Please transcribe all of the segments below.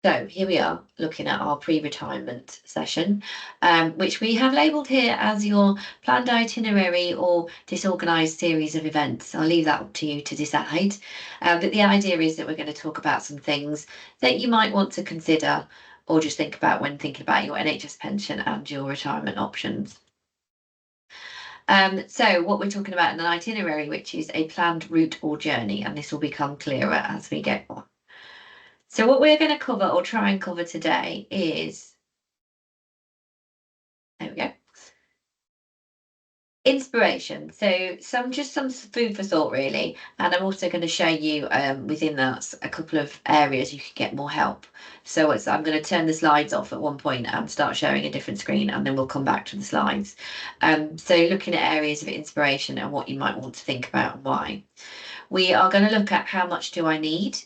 So here we are looking at our pre-retirement session, which we have labelled here as your planned itinerary or disorganised series of events. I'll leave that up to you to decide. But the idea is that we're going to talk about some things that you might want to consider or just think about when thinking about your NHS pension and your retirement options. So what we're talking about in an itinerary, which is a planned route or journey, and this will become clearer as we go on. So what we're going to cover or try and cover today is, there we go, inspiration. So some food for thought really, and I'm also going to show you within that a couple of areas you could get more help. So I'm going to turn the slides off at one point and start showing a different screen, and then we'll come back to the slides. So looking at areas of inspiration and what you might want to think about and why. We are going to look at how much do I need.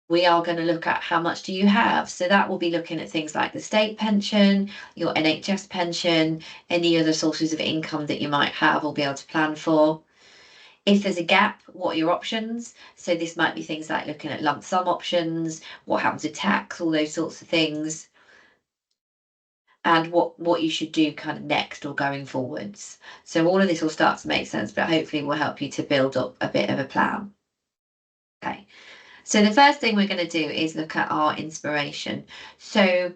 We are going to look at how much do you have. So that will be looking at things like the state pension, your NHS pension, any other sources of income that you might have or be able to plan for. If there's a gap, what are your options? So this might be things like looking at lump sum options, what happens with tax, all those sorts of things. And what you should do kind of next or going forwards. So all of this will start to make sense, but hopefully will help you to build up a bit of a plan. Okay. So the first thing we're going to do is look at our inspiration. So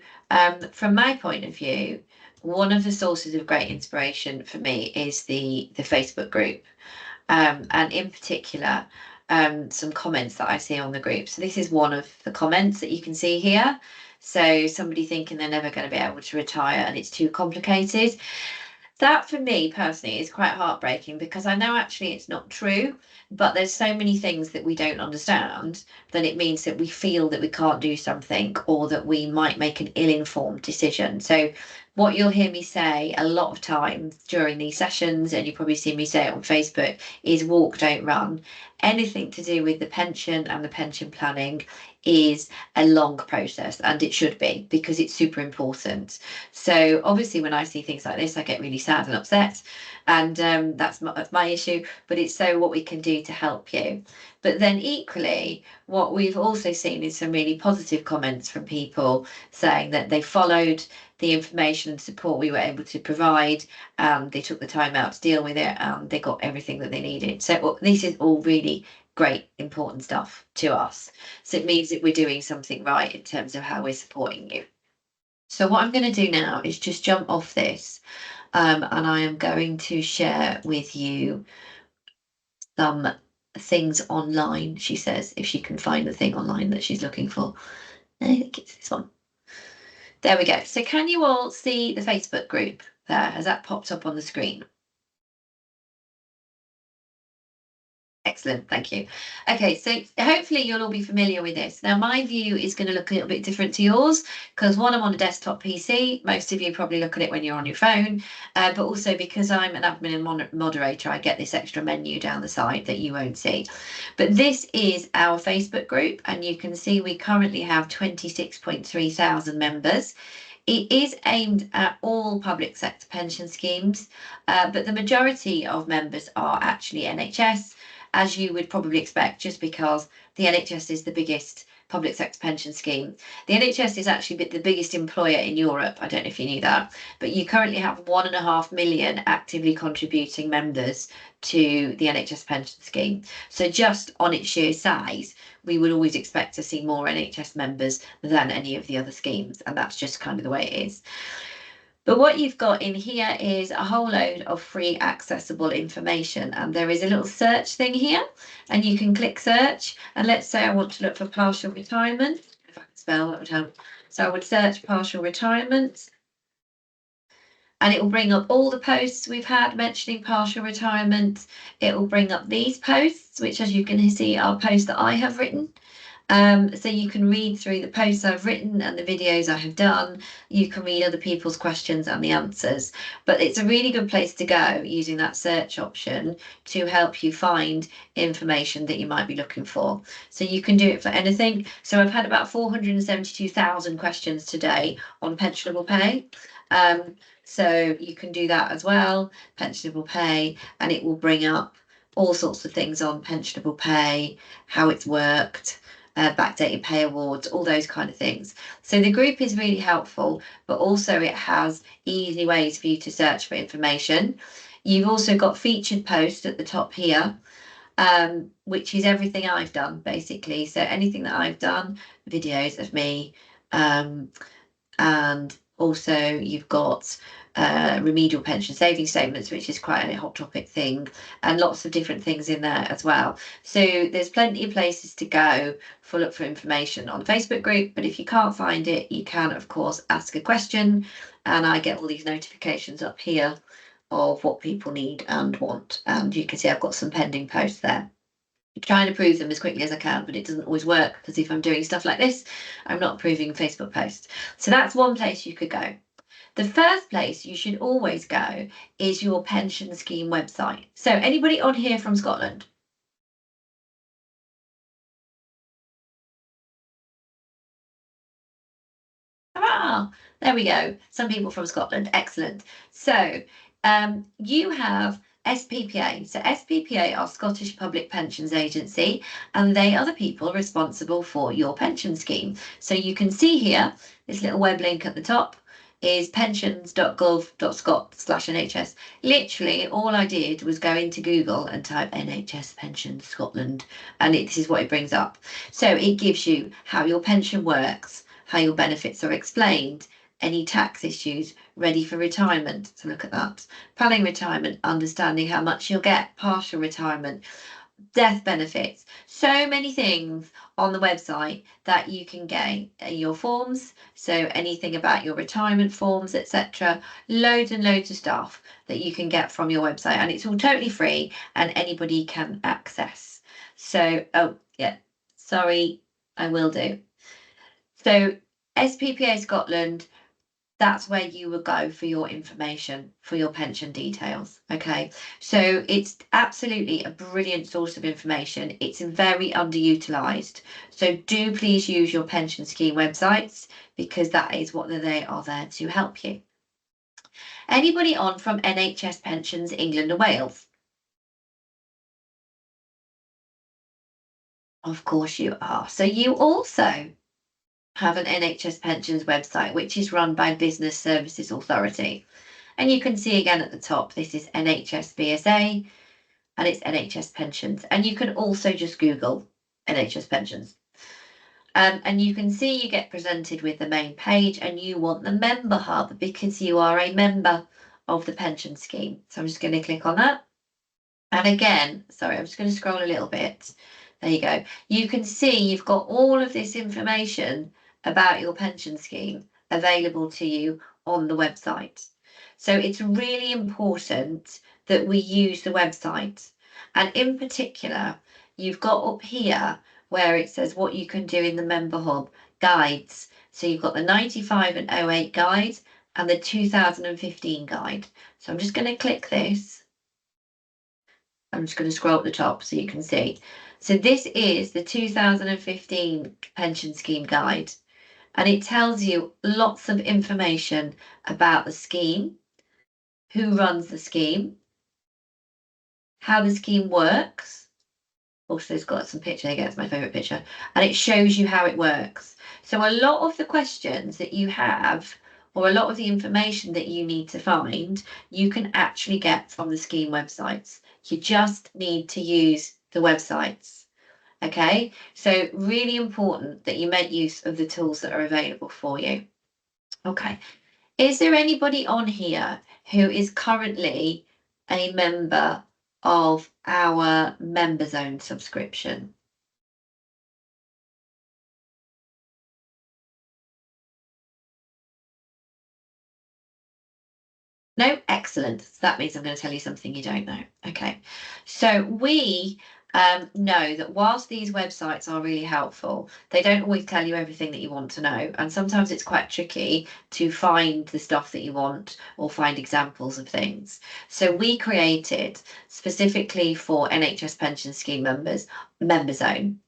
from my point of view, one of the sources of great inspiration for me is the Facebook group. And in particular, some comments that I see on the group. So this is one of the comments that you can see here. So somebody thinking they're never going to be able to retire and it's too complicated. That for me personally is quite heartbreaking because I know actually it's not true, but there's so many things that we don't understand that it means that we feel that we can't do something or that we might make an ill-informed decision. So what you'll hear me say a lot of times during these sessions, and you probably see me say it on Facebook, is walk, don't run. Anything to do with the pension and the pension planning is a long process, and it should be because it's super important. So obviously when I see things like this, I get really sad and upset, and that's my issue, but it's so what we can do to help you. But then equally, what we've also seen is some really positive comments from people saying that they followed the information and support we were able to provide. They took the time out to deal with it, and they got everything that they needed. So this is all really great, important stuff to us. So it means that we're doing something right in terms of how we're supporting you. So what I'm going to do now is just jump off this, and I am going to share with you some things online, she says, if she can find the thing online that she's looking for. I think it's this one. There we go. So can you all see the Facebook group there? Has that popped up on the screen? Excellent, thank you. Okay, so hopefully you'll all be familiar with this. Now, my view is going to look a little bit different to yours because one, I'm on a desktop PC. Most of you probably look at it when you're on your phone, but also because I'm an admin and moderator, I get this extra menu down the side that you won't see. But this is our Facebook group, and you can see we currently have 26.3 thousand members. It is aimed at all public sector pension schemes, but the majority of members are actually NHS, as you would probably expect, just because the NHS is the biggest public sector pension scheme. The NHS is actually the biggest employer in Europe. I don't know if you knew that, but you currently have 1.5 million actively contributing members to the NHS pension scheme. So just on its sheer size, we would always expect to see more NHS members than any of the other schemes, and that's just kind of the way it is. But what you've got in here is a whole load of free accessible information, and there is a little search thing here, and you can click search, and let's say I want to look for partial retirement. If I can spell, that would help. So I would search partial retirement, and it will bring up all the posts we've had mentioning partial retirement. It will bring up these posts, which, as you can see, are posts that I have written. So you can read through the posts I've written and the videos I have done. You can read other people's questions and the answers. But it's a really good place to go using that search option to help you find information that you might be looking for. So you can do it for anything. So I've had about 472,000 questions today on pensionable pay. So you can do that as well, pensionable pay, and it will bring up all sorts of things on pensionable pay, how it's worked, backdated pay awards, all those kind of things. So the group is really helpful, but also it has easy ways for you to search for information. You've also got featured posts at the top here, which is everything I've done basically. So anything that I've done, videos of me, and also you've got remedial pension saving statements, which is quite a hot topic thing, and lots of different things in there as well. So there's plenty of places to go for look for information on the Facebook group, but if you can't find it, you can of course ask a question, and I get all these notifications up here of what people need and want, and you can see I've got some pending posts there. I'm trying to approve them as quickly as I can, but it doesn't always work because if I'm doing stuff like this, I'm not approving Facebook posts. So that's one place you could go. The first place you should always go is your pension scheme website. So anybody on here from Scotland? Hurrah! There we go. Some people from Scotland. Excellent. So you have SPPA. So SPPA are Scottish Public Pensions Agency, and they are the people responsible for your pension scheme. So you can see here, this little web link at the top is pensions.gov.scot/NHS. Literally, all I did was go into Google and type NHS Pensions Scotland, and this is what it brings up. So it gives you how your pension works, how your benefits are explained, any tax issues, ready for retirement. So look at that. Planning retirement, understanding how much you'll get, partial retirement, death benefits. So many things on the website that you can gain your forms. So anything about your retirement forms, etc. Loads and loads of stuff that you can get from your website, and it's all totally free and anybody can access. So, oh yeah, sorry, I will do. So SPPA Scotland, that's where you would go for your information, for your pension details. Okay, so it's absolutely a brilliant source of information. It's very underutilized. So do please use your pension scheme websites because that is what they are there to help you. Anybody on from NHS Pensions England and Wales? Of course you are. So you also have an NHS Pensions website, which is run by Business Services Authority. And you can see again at the top, this is NHS BSA and it's NHS Pensions. And you can also just Google NHS Pensions. And you can see you get presented with the main page and you want the member hub because you are a member of the pension scheme. So I'm just going to click on that. And again, sorry, I'm just going to scroll a little bit. There you go. You can see you've got all of this information about your pension scheme available to you on the website. So it's really important that we use the website. And in particular, you've got up here where it says what you can do in the member hub guides. So you've got the 95 and 08 guide and the 2015 guide. So I'm just going to click this. I'm just going to scroll at the top so you can see. So this is the 2015 pension scheme guide, and it tells you lots of information about the scheme, who runs the scheme, how the scheme works. Also, it's got some picture again, it's my favourite picture, and it shows you how it works. So a lot of the questions that you have, or a lot of the information that you need to find, you can actually get from the scheme websites. You just need to use the websites. Okay, so really important that you make use of the tools that are available for you. Okay, is there anybody on here who is currently a member of our Member Zone subscription? No, excellent. So that means I'm going to tell you something you don't know. Okay, so we know that whilst these websites are really helpful, they don't always tell you everything that you want to know. And sometimes it's quite tricky to find the stuff that you want or find examples of things. So we created specifically for NHS Pension Scheme members, Member Zone.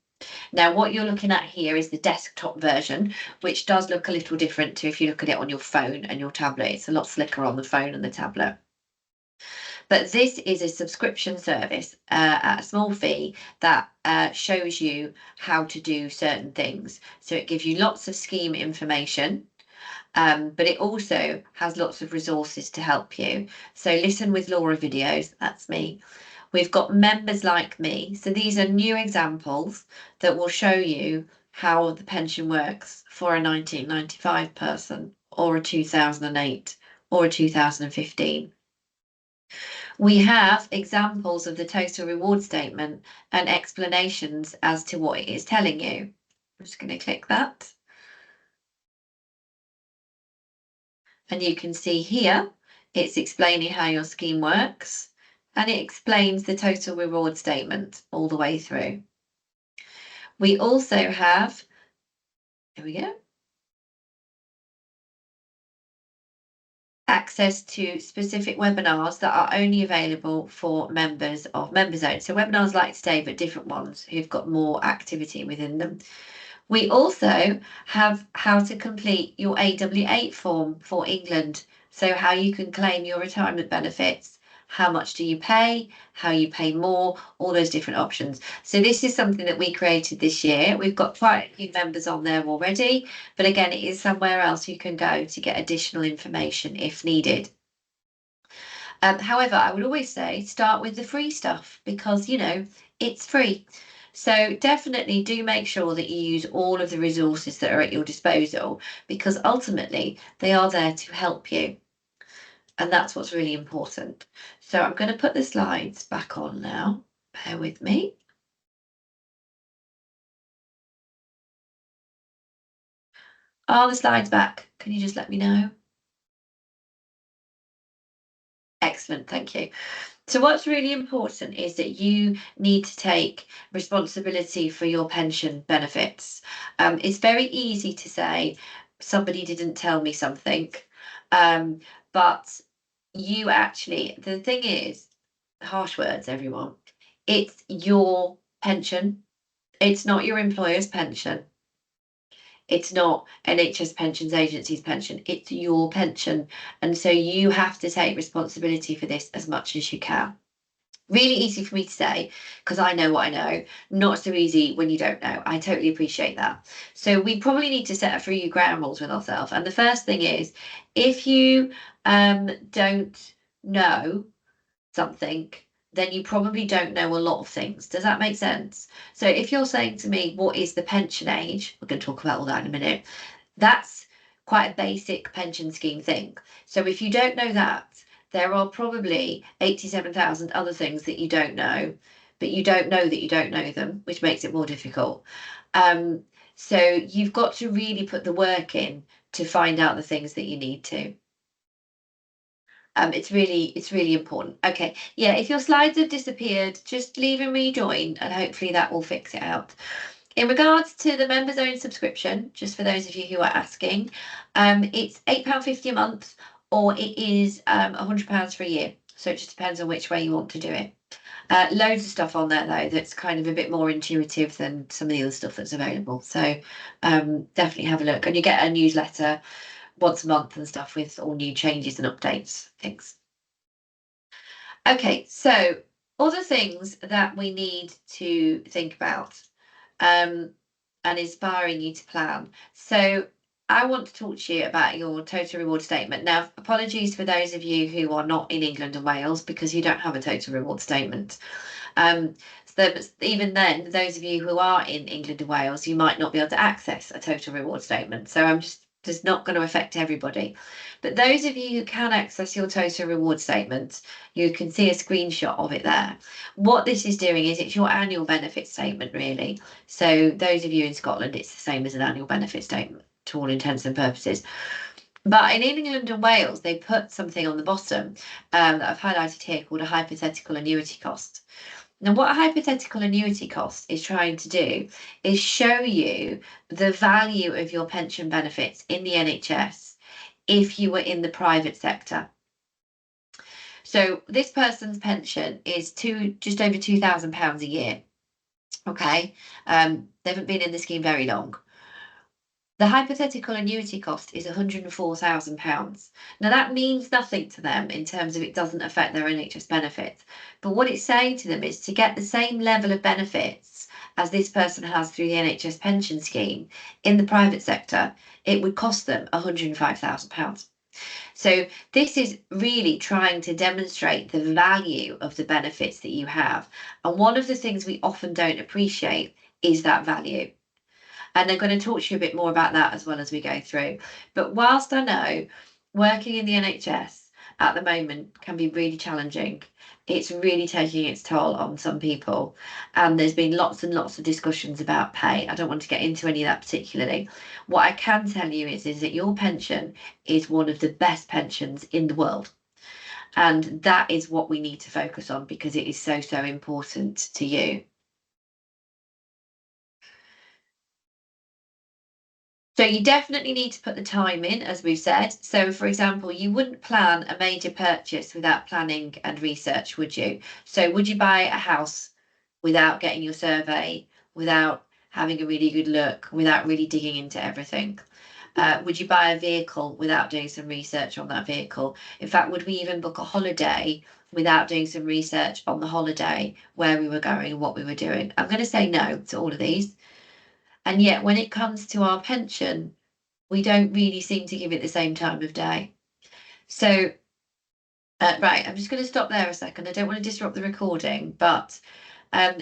Now, what you're looking at here is the desktop version, which does look a little different to if you look at it on your phone and your tablet. It's a lot slicker on the phone and the tablet. But this is a subscription service at a small fee that shows you how to do certain things. So it gives you lots of scheme information, but it also has lots of resources to help you. So Listen with Laura videos, that's me. We've got Members Like Me. So these are new examples that will show you how the pension works for a 1995 person or a 2008 or a 2015. We have examples of the total reward statement and explanations as to what it is telling you. I'm just going to click that. And you can see here, it's explaining how your scheme works, and it explains the total reward statement all the way through. We also have, here we go, access to specific webinars that are only available for members of MemberZone. So webinars like today, but different ones who've got more activity within them. We also have how to complete your AW8 form for England. So how you can claim your retirement benefits, how much do you pay, how you pay more, all those different options. So this is something that we created this year. We've got quite a few members on there already, but again, it is somewhere else you can go to get additional information if needed. However, I would always say start with the free stuff because, you know, it's free. So definitely do make sure that you use all of the resources that are at your disposal because ultimately they are there to help you. And that's what's really important. So I'm going to put the slides back on now. Bear with me. Are the slides back? Can you just let me know? Excellent, thank you. So what's really important is that you need to take responsibility for your pension benefits. It's very easy to say, somebody didn't tell me something, but you actually, the thing is, harsh words, everyone, it's your pension. It's not your employer's pension. It's not NHS Pensions Agency's pension, it's your pension. And so you have to take responsibility for this as much as you can. Really easy for me to say because I know what I know, not so easy when you don't know. I totally appreciate that. So we probably need to set a few ground rules with ourselves. And the first thing is if you don't know something, then you probably don't know a lot of things. Does that make sense? So if you're saying to me, what is the pension age? We're going to talk about all that in a minute. That's quite a basic pension scheme thing. So if you don't know that, there are probably 87,000 other things that you don't know, but you don't know that you don't know them, which makes it more difficult. So you've got to really put the work in to find out the things that you need to. It's really important. Okay, yeah, if your slides have disappeared, just leave and rejoin and hopefully that will fix it out. In regards to the Members Own subscription, just for those of you who are asking, it's £8.50 a month or it is £100 for a year. So it just depends on which way you want to do it. Loads of stuff on there though that's kind of a bit more intuitive than some of the other stuff that's available. So definitely have a look and you get a newsletter once a month and stuff with all new changes and updates, things. Okay, so other things that we need to think about and inspiring you to plan. So I want to talk to you about your total reward statement. Now, apologies for those of you who are not in England and Wales because you don't have a total reward statement. So even then, those of you who are in England and Wales, you might not be able to access a total reward statement. So I'm just not going to affect everybody. But those of you who can access your total reward statement, you can see a screenshot of it there. What this is doing is it's your annual benefit statement, really. So those of you in Scotland, it's the same as an annual benefit statement to all intents and purposes. But in England and Wales, they put something on the bottom that I've highlighted here called a hypothetical annuity cost. Now, what a hypothetical annuity cost is trying to do is show you the value of your pension benefits in the NHS if you were in the private sector. So this person's pension is just over £2,000 a year. Okay, they haven't been in the scheme very long. The hypothetical annuity cost is £104,000. Now, that means nothing to them in terms of it doesn't affect their NHS benefits. But what it's saying to them is to get the same level of benefits as this person has through the NHS pension scheme in the private sector, it would cost them £105,000. So this is really trying to demonstrate the value of the benefits that you have. And one of the things we often don't appreciate is that value. And I'm going to talk to you a bit more about that as well as we go through. But whilst I know working in the NHS at the moment can be really challenging, it's really taking its toll on some people. And there's been lots and lots of discussions about pay. I don't want to get into any of that particularly. What I can tell you is that your pension is one of the best pensions in the world. And that is what we need to focus on because it is so, so important to you. So you definitely need to put the time in, as we've said. So, for example, you wouldn't plan a major purchase without planning and research, would you? So would you buy a house without getting your survey, without having a really good look, without really digging into everything? Would you buy a vehicle without doing some research on that vehicle? In fact, would we even book a holiday without doing some research on the holiday, where we were going and what we were doing? I'm going to say no to all of these. And yet, when it comes to our pension, we don't really seem to give it the same time of day. So, right, I'm just going to stop there a second. I don't want to disrupt the recording, but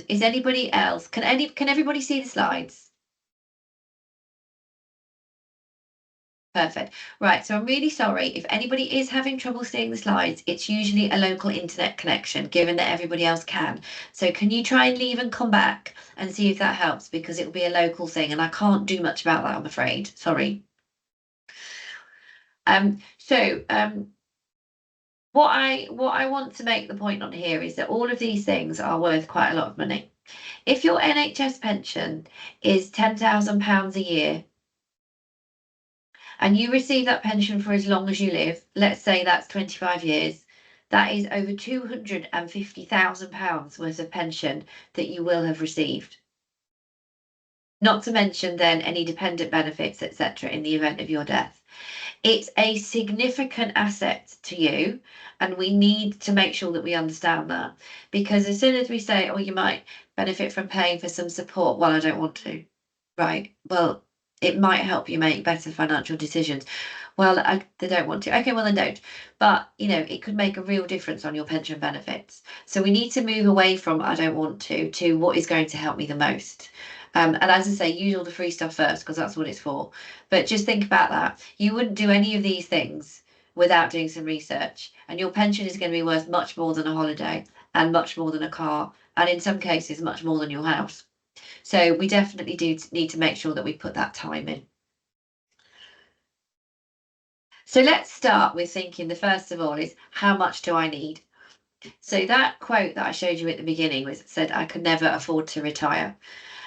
is anybody else? Can everybody see the slides? Perfect. Right, so I'm really sorry if anybody is having trouble seeing the slides. It's usually a local internet connection, given that everybody else can. So can you try and leave and come back and see if that helps, because it will be a local thing and I can't do much about that, I'm afraid. Sorry. So what I want to make the point on here is that all of these things are worth quite a lot of money. If your NHS pension is £10,000 a year, and you receive that pension for as long as you live, let's say that's 25 years, that is over £250,000 worth of pension that you will have received. Not to mention then any dependent benefits, etc., in the event of your death. It's a significant asset to you, and we need to make sure that we understand that. Because as soon as we say, oh, you might benefit from paying for some support, well, I don't want to. Right. Well, it might help you make better financial decisions. Well, they don't want to. Okay, well, then don't. But, it could make a real difference on your pension benefits. So we need to move away from I don't want to what is going to help me the most. And as I say, use all the free stuff first because that's what it's for. But just think about that. You wouldn't do any of these things without doing some research. And your pension is going to be worth much more than a holiday and much more than a car. And in some cases, much more than your house. So we definitely do need to make sure that we put that time in. So let's start with thinking the first of all is how much do I need? So that quote that I showed you at the beginning said I could never afford to retire.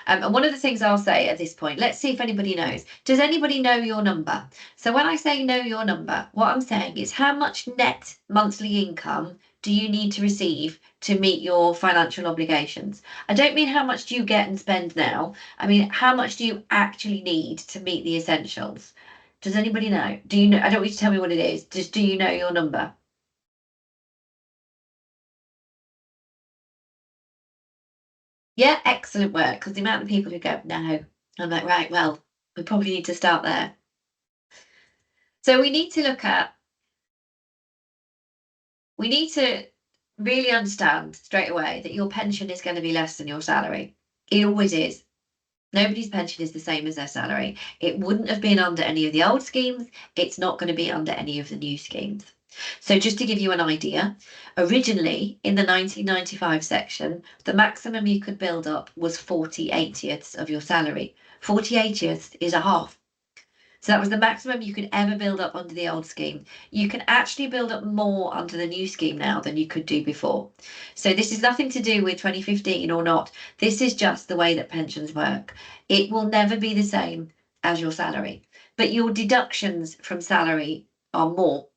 And one of the things I'll say at this point, let's see if anybody knows. Does anybody know your number? So when I say know your number, what I'm saying is how much net monthly income do you need to receive to meet your financial obligations? I don't mean how much do you get and spend now. I mean, how much do you actually need to meet the essentials? Does anybody know? Do you know? I don't want you to tell me what it is. Just do you know your number? Yeah, excellent work. Because the amount of people who go, no, I'm like, right, well, we probably need to start there. So we need to really understand straight away that your pension is going to be less than your salary. It always is. Nobody's pension is the same as their salary. It wouldn't have been under any of the old schemes. It's not going to be under any of the new schemes. So just to give you an idea, originally in the 1995 section, the maximum you could build up was 40/80ths of your salary. 40/80ths is a half. So that was the maximum you could ever build up under the old scheme. You can actually build up more under the new scheme now than you could do before. So this is nothing to do with 2015 or not. This is just the way that pensions work. It will never be the same as your salary, but your deductions from salary are more.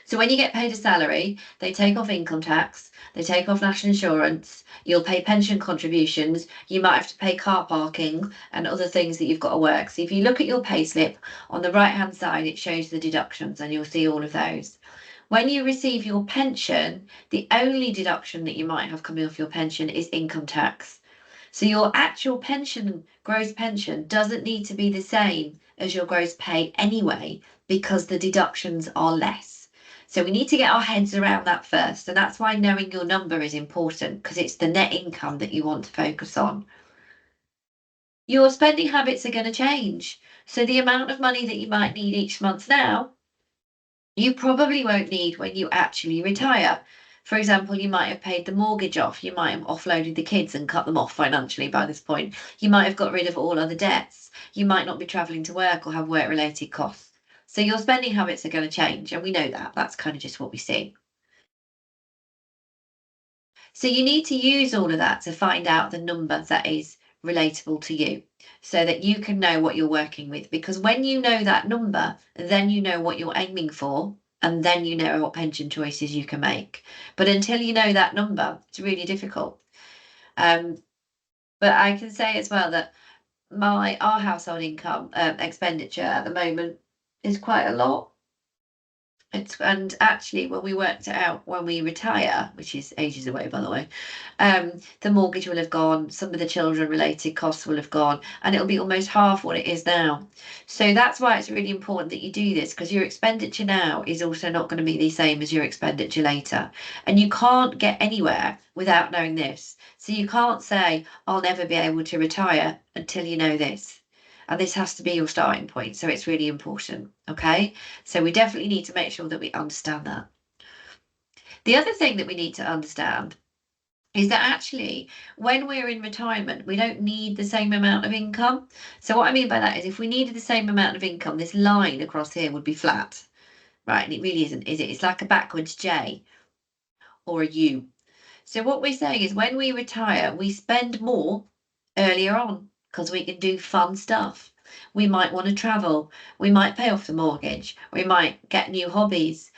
So when you get paid a salary, they take off income tax, they take off national insurance, you'll pay pension contributions, you might have to pay car parking and other things that you've got to work. So if you look at your payslip on the right hand side, it shows the deductions and you'll see all of those. When you receive your pension, the only deduction that you might have coming off your pension is income tax. So your actual pension, gross pension, doesn't need to be the same as your gross pay anyway, because the deductions are less. So we need to get our heads around that first. And that's why knowing your number is important, because it's the net income that you want to focus on. Your spending habits are going to change. So the amount of money that you might need each month now, you probably won't need when you actually retire. For example, you might have paid the mortgage off, you might have offloaded the kids and cut them off financially by this point. You might have got rid of all other debts. You might not be travelling to work or have work related costs. So your spending habits are going to change, and we know that. That's kind of just what we see. So you need to use all of that to find out the number that is relatable to you so that you can know what you're working with. Because when you know that number, then you know what you're aiming for, and then you know what pension choices you can make. But until you know that number, it's really difficult. Um, but I can say as well that our household income expenditure at the moment is quite a lot. And actually, when we worked it out, when we retire, which is ages away, by the way, the mortgage will have gone, some of the children related costs will have gone, and it'll be almost half what it is now. So that's why it's really important that you do this, because your expenditure now is also not going to be the same as your expenditure later. And you can't get anywhere without knowing this. So you can't say, I'll never be able to retire until you know this. And this has to be your starting point. So it's really important. Okay. So we definitely need to make sure that we understand that. The other thing that we need to understand is that actually, when we're in retirement, we don't need the same amount of income. So what I mean by that is if we needed the same amount of income, this line across here would be flat, right? And it really isn't, is it? It's like a backwards J or a U. So what we're saying is when we retire, we spend more earlier on because we can do fun stuff. We might want to travel. We might pay off the mortgage. We might get new hobbies.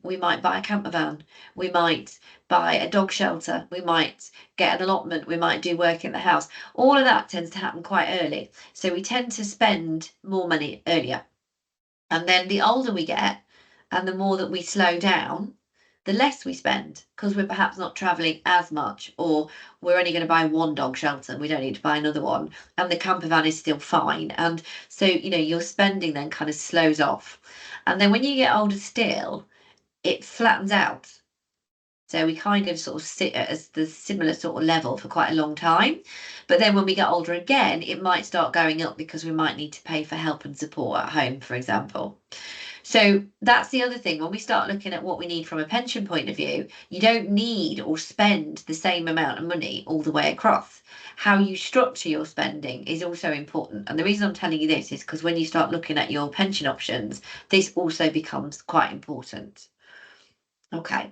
We might buy a camper van. We might buy a dog shelter. We might get an allotment. We might do work in the house. All of that tends to happen quite early. So we tend to spend more money earlier. And then the older we get and the more that we slow down, the less we spend because we're perhaps not traveling as much, or we're only going to buy one dog shelter and we don't need to buy another one. And the camper van is still fine. And so, your spending then kind of slows off. And then when you get older still, it flattens out. So we kind of sort of sit at the similar sort of level for quite a long time. But then when we get older again, it might start going up because we might need to pay for help and support at home, for example. So that's the other thing. When we start looking at what we need from a pension point of view, you don't need or spend the same amount of money all the way across. How you structure your spending is also important. And the reason I'm telling you this is because when you start looking at your pension options, this also becomes quite important. Okay.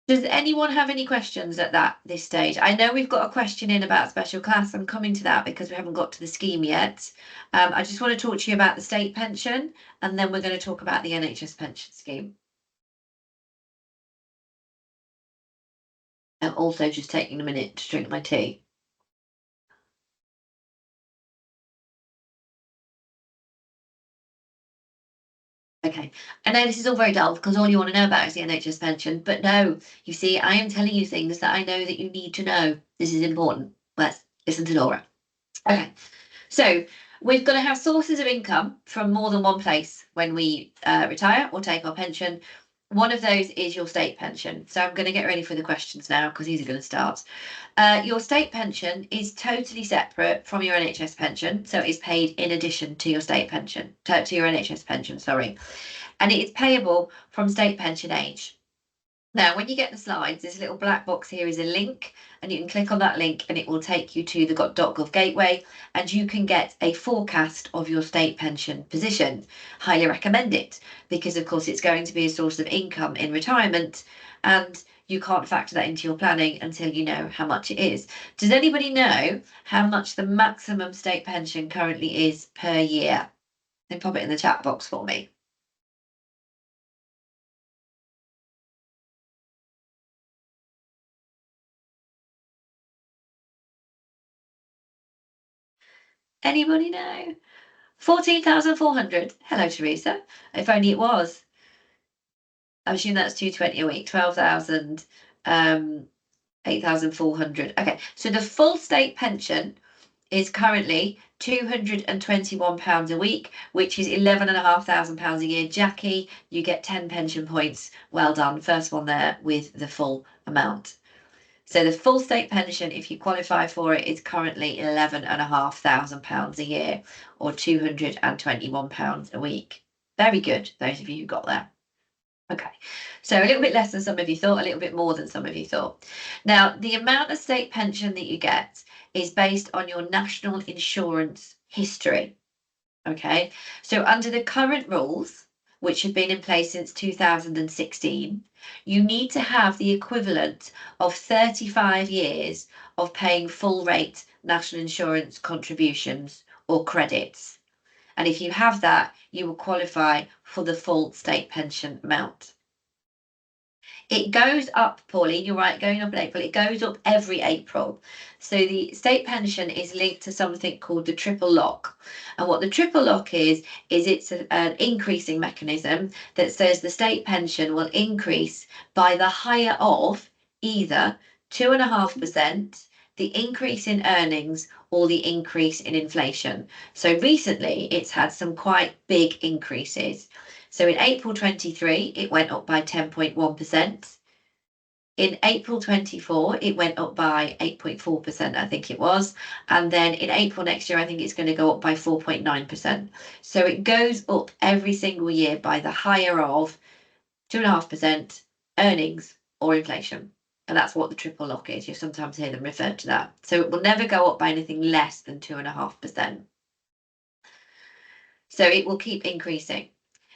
Does anyone have any questions at this stage? I know we've got a question in about special class. I'm coming to that because we haven't got to the scheme yet. I just want to talk to you about the state pension, and then we're going to talk about the NHS pension scheme. I'm also just taking a minute to drink my tea. Okay, I know this is all very dull because all you want to know about is the NHS pension, but no, you see, I am telling you things that I know that you need to know. This is important. Let's listen to Laura. Okay. So we've got to have sources of income from more than one place when we retire or take our pension. One of those is your state pension. So I'm going to get ready for the questions now because these are going to start. Your state pension is totally separate from your NHS pension. So it's paid in addition to your state pension, to your NHS pension, sorry. And it is payable from state pension age. Now, when you get the slides, this little black box here is a link, and you can click on that link and it will take you to the .gov gateway, and you can get a forecast of your state pension position. Highly recommend it because, of course, it's going to be a source of income in retirement, and you can't factor that into your planning until you know how much it is. Does anybody know how much the maximum state pension currently is per year? Then pop it in the chat box for me. Anybody know? 14,400. Hello, Teresa. If only it was. I assume that's 220 a week. 12,000, 8,400. Okay, so the full state pension is currently £221 a week, which is £11,500 a year. Jackie, you get 10 pension points. Well done. First one there with the full amount. So the full state pension, if you qualify for it, is currently £11,500 a year, or £221 a week. Very good, those of you who got that. Okay, so a little bit less than some of you thought, a little bit more than some of you thought. Now, the amount of state pension that you get is based on your national insurance history. Okay, so under the current rules, which have been in place since 2016, you need to have the equivalent of 35 years of paying full rate national insurance contributions or credits. And if you have that, you will qualify for the full state pension amount. It goes up, Pauline, you're right, going up in April. It goes up every April. So the state pension is linked to something called the triple lock. And what the triple lock is it's an increasing mechanism that says the state pension will increase by the higher of either 2.5%, the increase in earnings, or the increase in inflation. So recently it's had some quite big increases. So in April 23, it went up by 10.1%. In April 24, it went up by 8.4%, I think it was. And then in April next year, I think it's going to go up by 4.9%. So it goes up every single year by the higher of 2.5% earnings or inflation. And that's what the triple lock is. You sometimes hear them refer to that. So it will never go up by anything less than 2.5%. So it will keep increasing.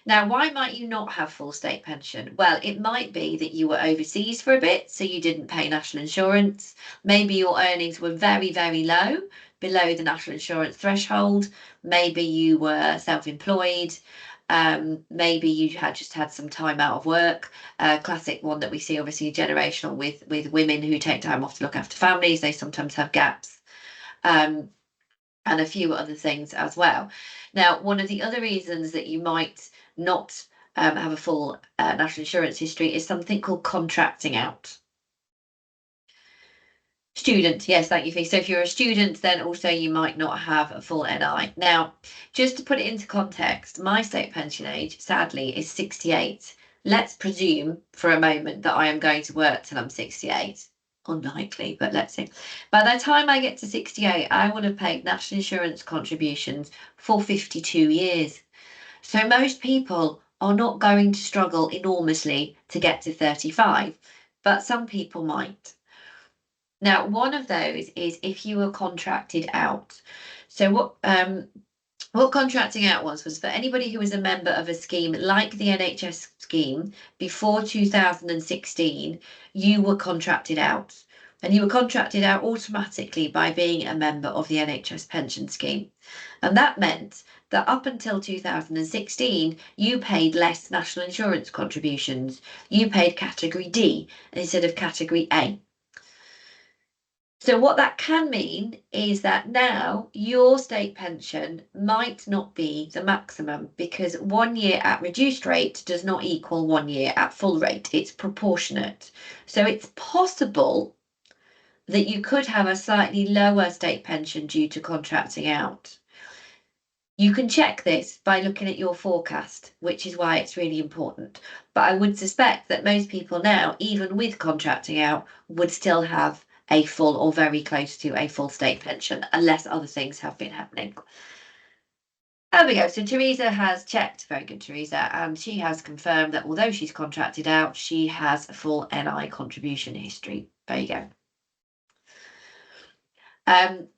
Now, why might you not have full state pension? Well, it might be that you were overseas for a bit, so you didn't pay national insurance. Maybe your earnings were very, very low, below the national insurance threshold. Maybe you were self-employed. Maybe you had just had some time out of work. Classic one that we see, obviously, generational with women who take time off to look after families. They sometimes have gaps. And a few other things as well. Now, one of the other reasons that you might not have a full national insurance history is something called contracting out. Student, yes, thank you, Fee. So if you're a student, then also you might not have a full NI. Now, just to put it into context, my state pension age, sadly, is 68. Let's presume for a moment that I am going to work till I'm 68. Unlikely, but let's see. By the time I get to 68, I will have paid national insurance contributions for 52 years. So most people are not going to struggle enormously to get to 35, but some people might. Now, one of those is if you were contracted out. So what contracting out was for anybody who was a member of a scheme like the NHS scheme before 2016, you were contracted out. And you were contracted out automatically by being a member of the NHS pension scheme. And that meant that up until 2016, you paid less national insurance contributions. You paid category D instead of category A. So what that can mean is that now your state pension might not be the maximum, because 1 year at reduced rate does not equal 1 year at full rate. It's proportionate. So it's possible that you could have a slightly lower state pension due to contracting out. You can check this by looking at your forecast, which is why it's really important. But I would suspect that most people now, even with contracting out, would still have a full or very close to a full state pension, unless other things have been happening. There we go. So Teresa has checked, very good Teresa, and she has confirmed that although she's contracted out, she has a full NI contribution history. There you go.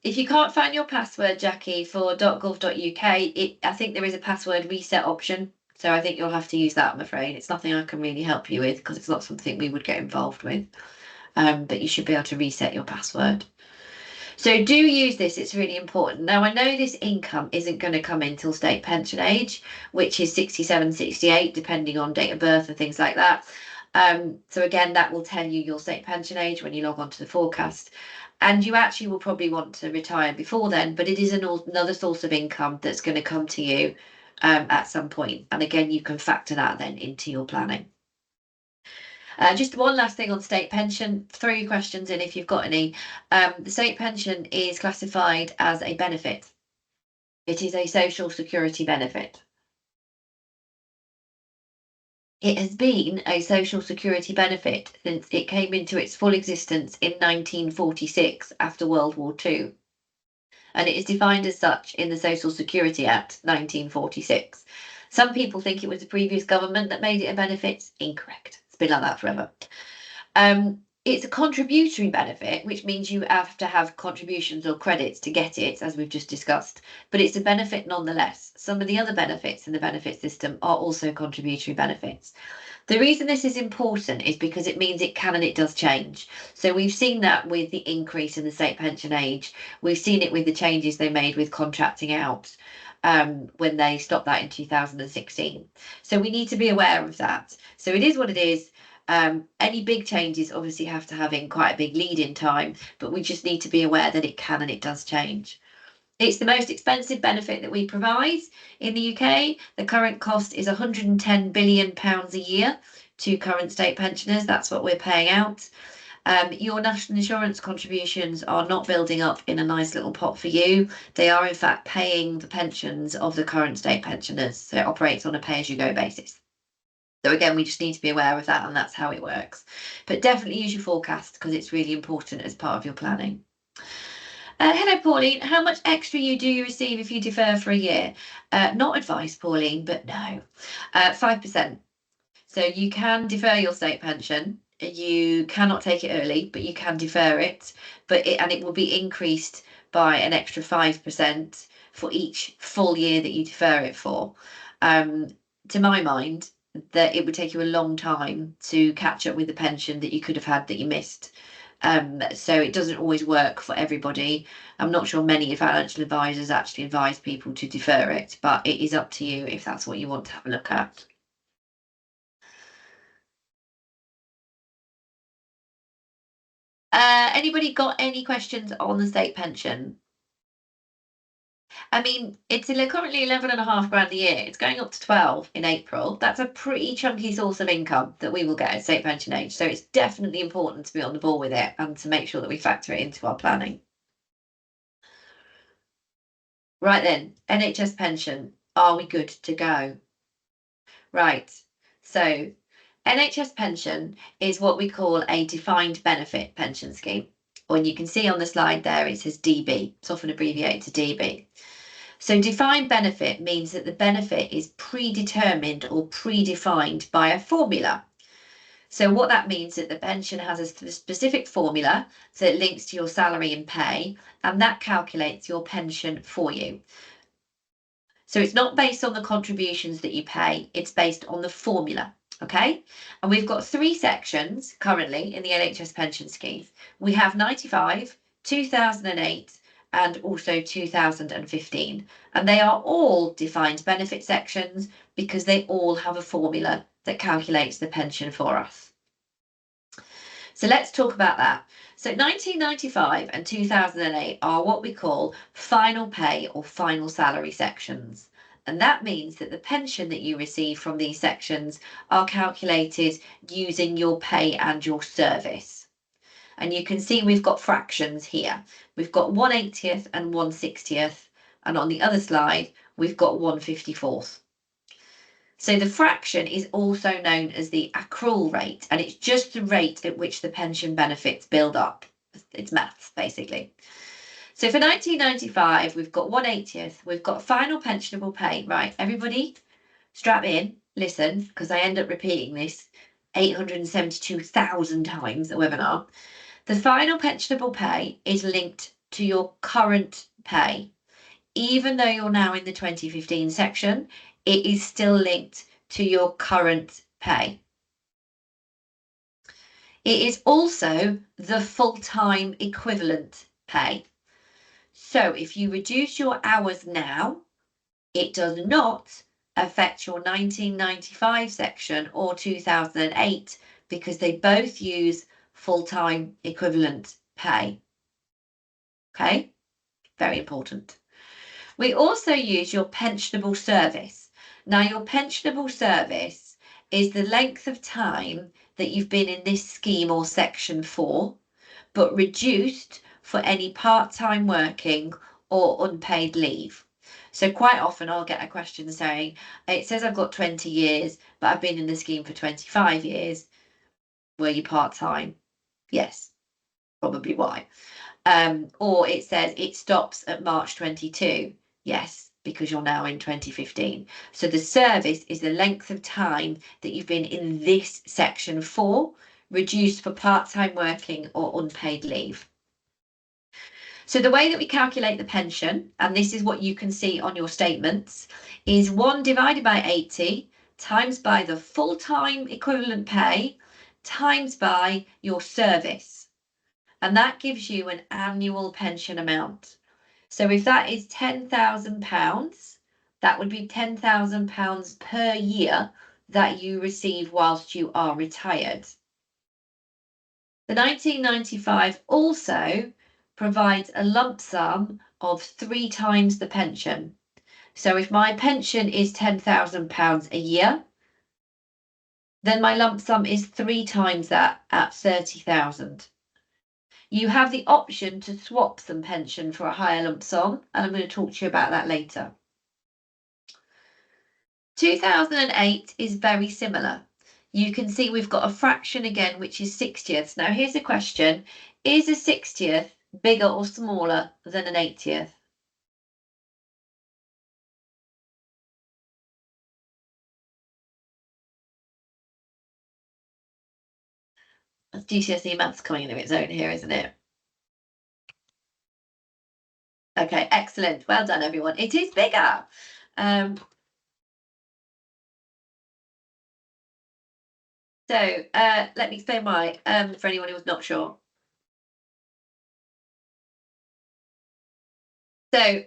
If you can't find your password, Jackie, for .gov.uk, I think there is a password reset option. So I think you'll have to use that, I'm afraid. It's nothing I can really help you with because it's not something we would get involved with. But you should be able to reset your password. So do use this, it's really important. Now, I know this income isn't going to come in till state pension age, which is 67, 68, depending on date of birth and things like that. So again, that will tell you your state pension age when you log on to the forecast. And you actually will probably want to retire before then, but it is another source of income that's going to come to you at some point. And again, you can factor that then into your planning. Just one last thing on state pension. Throw your questions in if you've got any. The state pension is classified as a benefit. It is a social security benefit. It has been a social security benefit since it came into its full existence in 1946 after World War II. And it is defined as such in the Social Security Act 1946. Some people think it was the previous government that made it a benefit. Incorrect. It's been like that forever. It's a contributory benefit, which means you have to have contributions or credits to get it, as we've just discussed, but it's a benefit nonetheless. Some of the other benefits in the benefit system are also contributory benefits. The reason this is important is because it means it can and it does change. So we've seen that with the increase in the state pension age. We've seen it with the changes they made with contracting out when they stopped that in 2016. So we need to be aware of that. So it is what it is. Any big changes obviously have to have in quite a big lead-in time, but we just need to be aware that it can and it does change. It's the most expensive benefit that we provide in the UK. The current cost is £110 billion a year to current state pensioners. That's what we're paying out. Your national insurance contributions are not building up in a nice little pot for you. They are in fact paying the pensions of the current state pensioners. So it operates on a pay-as-you-go basis. So again, we just need to be aware of that, and that's how it works. But definitely use your forecast because it's really important as part of your planning. Hello, Pauline. How much extra do you receive if you defer for a year? Not advice, Pauline, but no. 5%. So you can defer your state pension. You cannot take it early, but you can defer it. And it will be increased by an extra 5% for each full year that you defer it for. To my mind, that it would take you a long time to catch up with the pension that you could have had that you missed. So it doesn't always work for everybody. I'm not sure many financial advisors actually advise people to defer it, but it is up to you if that's what you want to have a look at. Anybody got any questions on the state pension? I mean, it's currently 11.5 grand a year. It's going up to 12 in April. That's a pretty chunky source of income that we will get at state pension age. So it's definitely important to be on the ball with it and to make sure that we factor it into our planning. Right then, NHS pension. Are we good to go? Right. So NHS pension is what we call a defined benefit pension scheme. When you can see on the slide there, it says DB. It's often abbreviated to DB. So defined benefit means that the benefit is predetermined or predefined by a formula. So what that means is that the pension has a specific formula that links to your salary and pay, and that calculates your pension for you. So it's not based on the contributions that you pay, it's based on the formula. Okay, and we've got 3 sections currently in the NHS pension scheme. We have 95, 2008, and also 2015. And they are all defined benefit sections because they all have a formula that calculates the pension for us. So let's talk about that. So 1995 and 2008 are what we call final pay or final salary sections. And that means that the pension that you receive from these sections are calculated using your pay and your service. And you can see we've got fractions here. We've got 1/80th and 1/60th. And on the other slide, we've got 1/54th. So the fraction is also known as the accrual rate, and it's just the rate at which the pension benefits build up. It's maths, basically. So for 1995, we've got 1/80th, we've got final pensionable pay. Right, everybody, strap in, listen, because I end up repeating this 872,000 times a webinar. The final pensionable pay is linked to your current pay. Even though you're now in the 2015 section, it is still linked to your current pay. It is also the full-time equivalent pay. So if you reduce your hours now, it does not affect your 1995 section or 2008 because they both use full-time equivalent pay. Okay, very important. We also use your pensionable service. Now, your pensionable service is the length of time that you've been in this scheme or section for, but reduced for any part-time working or unpaid leave. So quite often I'll get a question saying, it says I've got 20 years, but I've been in the scheme for 25 years. Were you part-time? Yes, probably why. Or it says it stops at March 22. Yes, because you're now in 2015. So the service is the length of time that you've been in this section for, reduced for part-time working or unpaid leave. So the way that we calculate the pension, and this is what you can see on your statements, is 1 divided by 80 times by the full-time equivalent pay times by your service. And that gives you an annual pension amount. So if that is £10,000, that would be £10,000 per year that you receive whilst you are retired. The 1995 also provides a lump sum of 3 times the pension. So if my pension is £10,000 a year, then my lump sum is 3 times that at 30,000. You have the option to swap some pension for a higher lump sum, and I'm going to talk to you about that later. 2008 is very similar. You can see we've got a fraction again, which is 60ths. Now here's a question. Is a 60th bigger or smaller than an 80th? That's GCSE maths coming into its own here, isn't it? Okay, excellent. Well done, everyone. It is bigger. Let me explain why, for anyone who was not sure. So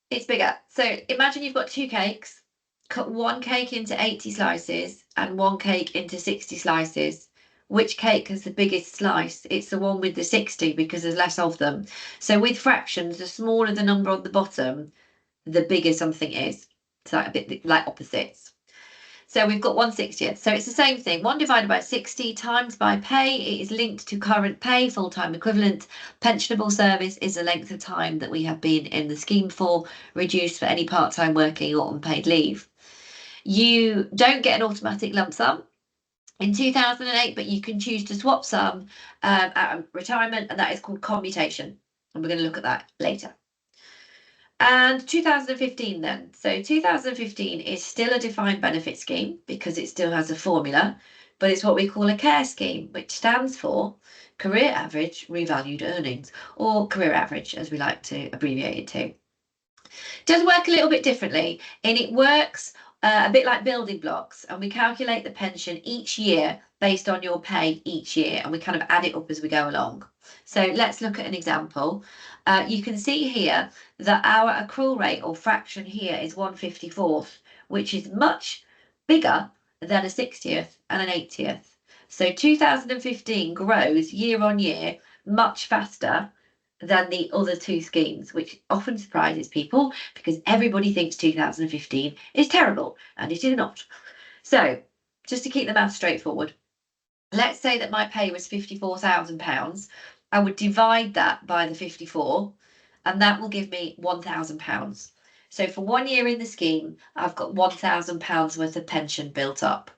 it's bigger. So imagine you've got 2 cakes, cut 1 cake into 80 slices and 1 cake into 60 slices. Which cake has the biggest slice? It's the one with the 60 because there's less of them. So with fractions, the smaller the number on the bottom, the bigger something is. So a bit like opposites. So we've got 1/60th. So it's the same thing. 1 divided by 60 times by pay. It is linked to current pay, full-time equivalent. Pensionable service is the length of time that we have been in the scheme for, reduced for any part-time working or unpaid leave. You don't get an automatic lump sum in 2008, but you can choose to swap some at retirement, and that is called commutation. And we're going to look at that later. And 2015 then. So 2015 is still a defined benefit scheme because it still has a formula, but it's what we call a care scheme, which stands for career average revalued earnings, or career average as we like to abbreviate it to. It does work a little bit differently, and it works a bit like building blocks, and we calculate the pension each year based on your pay each year, and we kind of add it up as we go along. So let's look at an example. You can see here that our accrual rate or fraction here is 1/54th, which is much bigger than a 60th and an 80th. So 2015 grows year on year much faster than the other 2 schemes, which often surprises people because everybody thinks 2015 is terrible, and it is not. So just to keep the math straightforward, let's say that my pay was £54,000. I would divide that by the 54, and that will give me £1,000. So for 1 year in the scheme, I've got £1,000 worth of pension built up.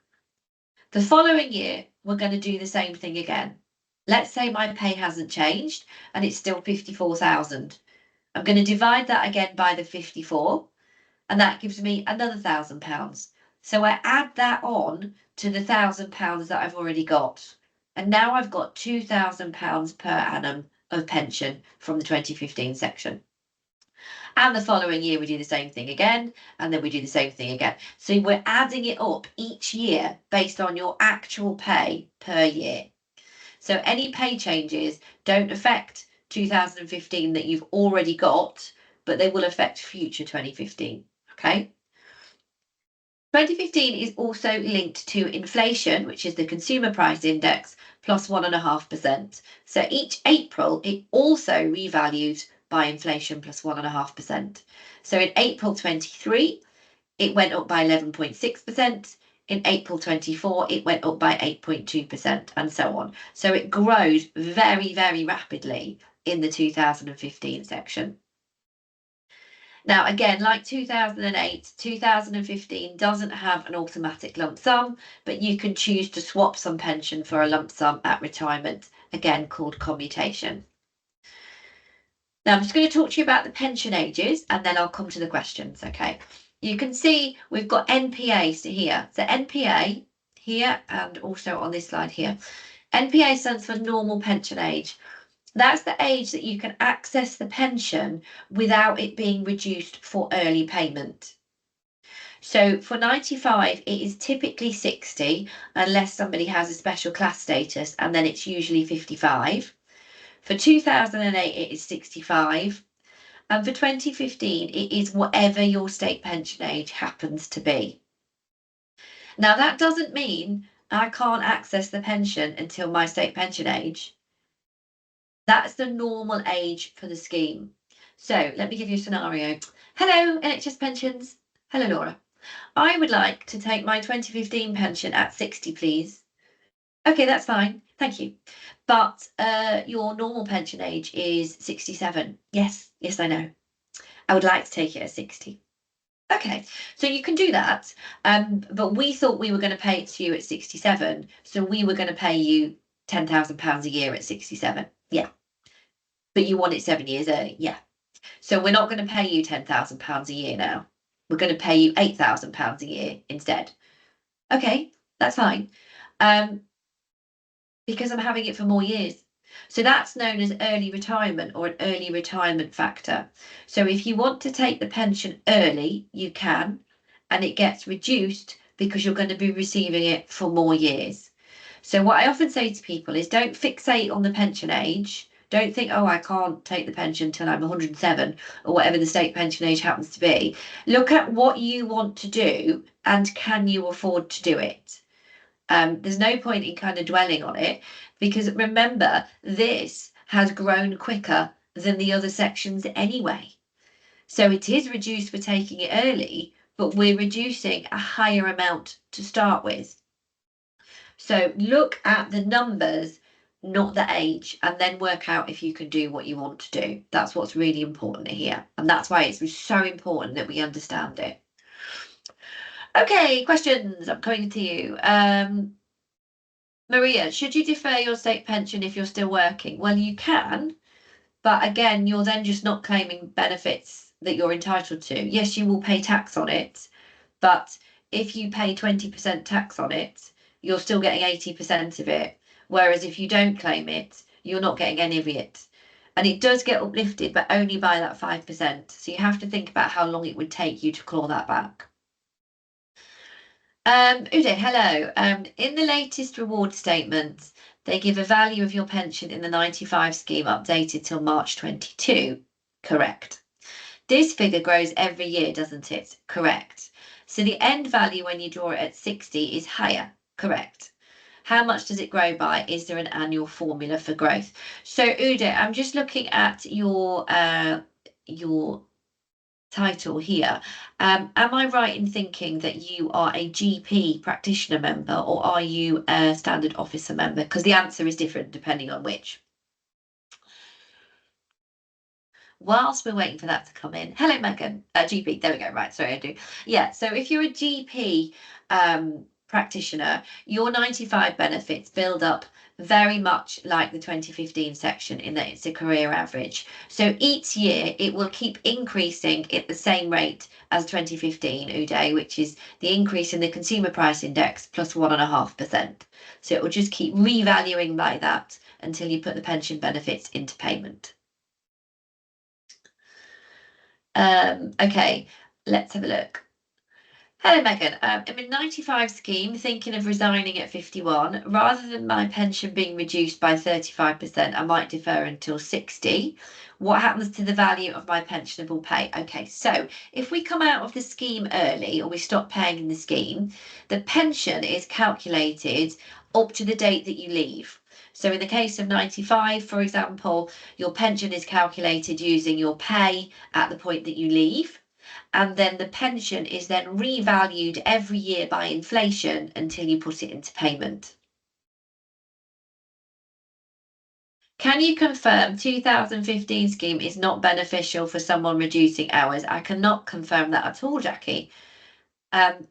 The following year, we're going to do the same thing again. Let's say my pay hasn't changed and it's still 54,000. I'm going to divide that again by the 54, and that gives me another £1,000. So I add that on to the £1,000 that I've already got. And now I've got £2,000 per annum of pension from the 2015 section. And the following year, we do the same thing again, and then we do the same thing again. So we're adding it up each year based on your actual pay per year. So any pay changes don't affect 2015 that you've already got, but they will affect future 2015. Okay. 2015 is also linked to inflation, which is the consumer price index, plus 1.5%. So each April, it also revalues by inflation plus 1.5%. So in April 23, it went up by 11.6%. In April 24, it went up by 8.2%, and so on. So it grows very, very rapidly in the 2015 section. Now, again, like 2008, 2015 doesn't have an automatic lump sum, but you can choose to swap some pension for a lump sum at retirement, again called commutation. Now, I'm just going to talk to you about the pension ages, and then I'll come to the questions, okay? You can see we've got NPA here. So NPA here and also on this slide here. NPA stands for normal pension age. That's the age that you can access the pension without it being reduced for early payment. So for 95, it is typically 60, unless somebody has a special class status, and then it's usually 55. For 2008, it is 65. And for 2015, it is whatever your state pension age happens to be. Now, that doesn't mean I can't access the pension until my state pension age. That's the normal age for the scheme. So let me give you a scenario. Hello, NHS pensions. Hello, Laura. I would like to take my 2015 pension at 60, please. Okay, that's fine. Thank you. But your normal pension age is 67. Yes, I know. I would like to take it at 60. Okay, so you can do that, but we thought we were going to pay it to you at 67, so we were going to pay you £10,000 a year at 67. Yeah. But you want it 7 years early. Yeah. So we're not going to pay you £10,000 a year now. We're going to pay you £8,000 a year instead. Okay, that's fine. Because I'm having it for more years. So that's known as early retirement or an early retirement factor. So if you want to take the pension early, you can, and it gets reduced because you're going to be receiving it for more years. So what I often say to people is don't fixate on the pension age. Don't think, oh, I can't take the pension till I'm 107 or whatever the state pension age happens to be. Look at what you want to do and can you afford to do it? There's no point in kind of dwelling on it because remember, this has grown quicker than the other sections anyway. So it is reduced for taking it early, but we're reducing a higher amount to start with. So look at the numbers, not the age, and then work out if you can do what you want to do. That's what's really important here. And that's why it's so important that we understand it. Okay, questions. I'm coming to you. Maria, should you defer your state pension if you're still working? Well, you can, but again, you're then just not claiming benefits that you're entitled to. Yes, you will pay tax on it, but if you pay 20% tax on it, you're still getting 80% of it. Whereas if you don't claim it, you're not getting any of it. And it does get uplifted, but only by that 5%. So you have to think about how long it would take you to claw that back. Uday, hello. In the latest reward statement, they give a value of your pension in the 95 scheme updated till March 22. Correct. This figure grows every year, doesn't it? Correct. So the end value when you draw it at 60 is higher. Correct. How much does it grow by? Is there an annual formula for growth? So Uday, I'm just looking at your title here. Am I right in thinking that you are a GP practitioner member or are you a standard officer member? Because the answer is different depending on which. Whilst we're waiting for that to come in. Hello, Megan. GP, there we go. Right, sorry, I do. Yeah, so if you're a GP practitioner, your 95 benefits build up very much like the 2015 section in that it's a career average. So each year it will keep increasing at the same rate as 2015 Uday, which is the increase in the consumer price index plus 1.5%. So it will just keep revaluing like that until you put the pension benefits into payment. Okay, let's have a look. Hello, Megan. I'm in 95 scheme, thinking of resigning at 51. Rather than my pension being reduced by 35%, I might defer until 60. What happens to the value of my pensionable pay? Okay, so if we come out of the scheme early or we stop paying in the scheme, the pension is calculated up to the date that you leave. So in the case of 95, for example, your pension is calculated using your pay at the point that you leave, and then the pension is then revalued every year by inflation until you put it into payment. Can you confirm 2015 scheme is not beneficial for someone reducing hours? I cannot confirm that at all, Jackie. Um,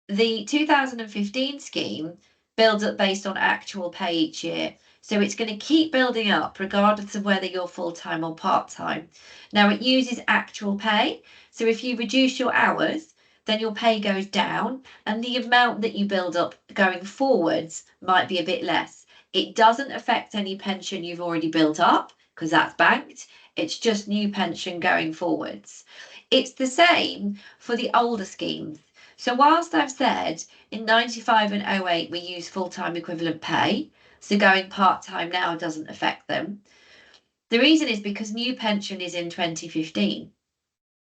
the 2015 scheme builds up based on actual pay each year. So it's going to keep building up regardless of whether you're full-time or part-time. Now it uses actual pay. So if you reduce your hours, then your pay goes down and the amount that you build up going forwards might be a bit less. It doesn't affect any pension you've already built up because that's banked. It's just new pension going forwards. It's the same for the older schemes. So whilst I've said in 95 and 08 we use full-time equivalent pay, so going part-time now doesn't affect them. The reason is because new pension is in 2015.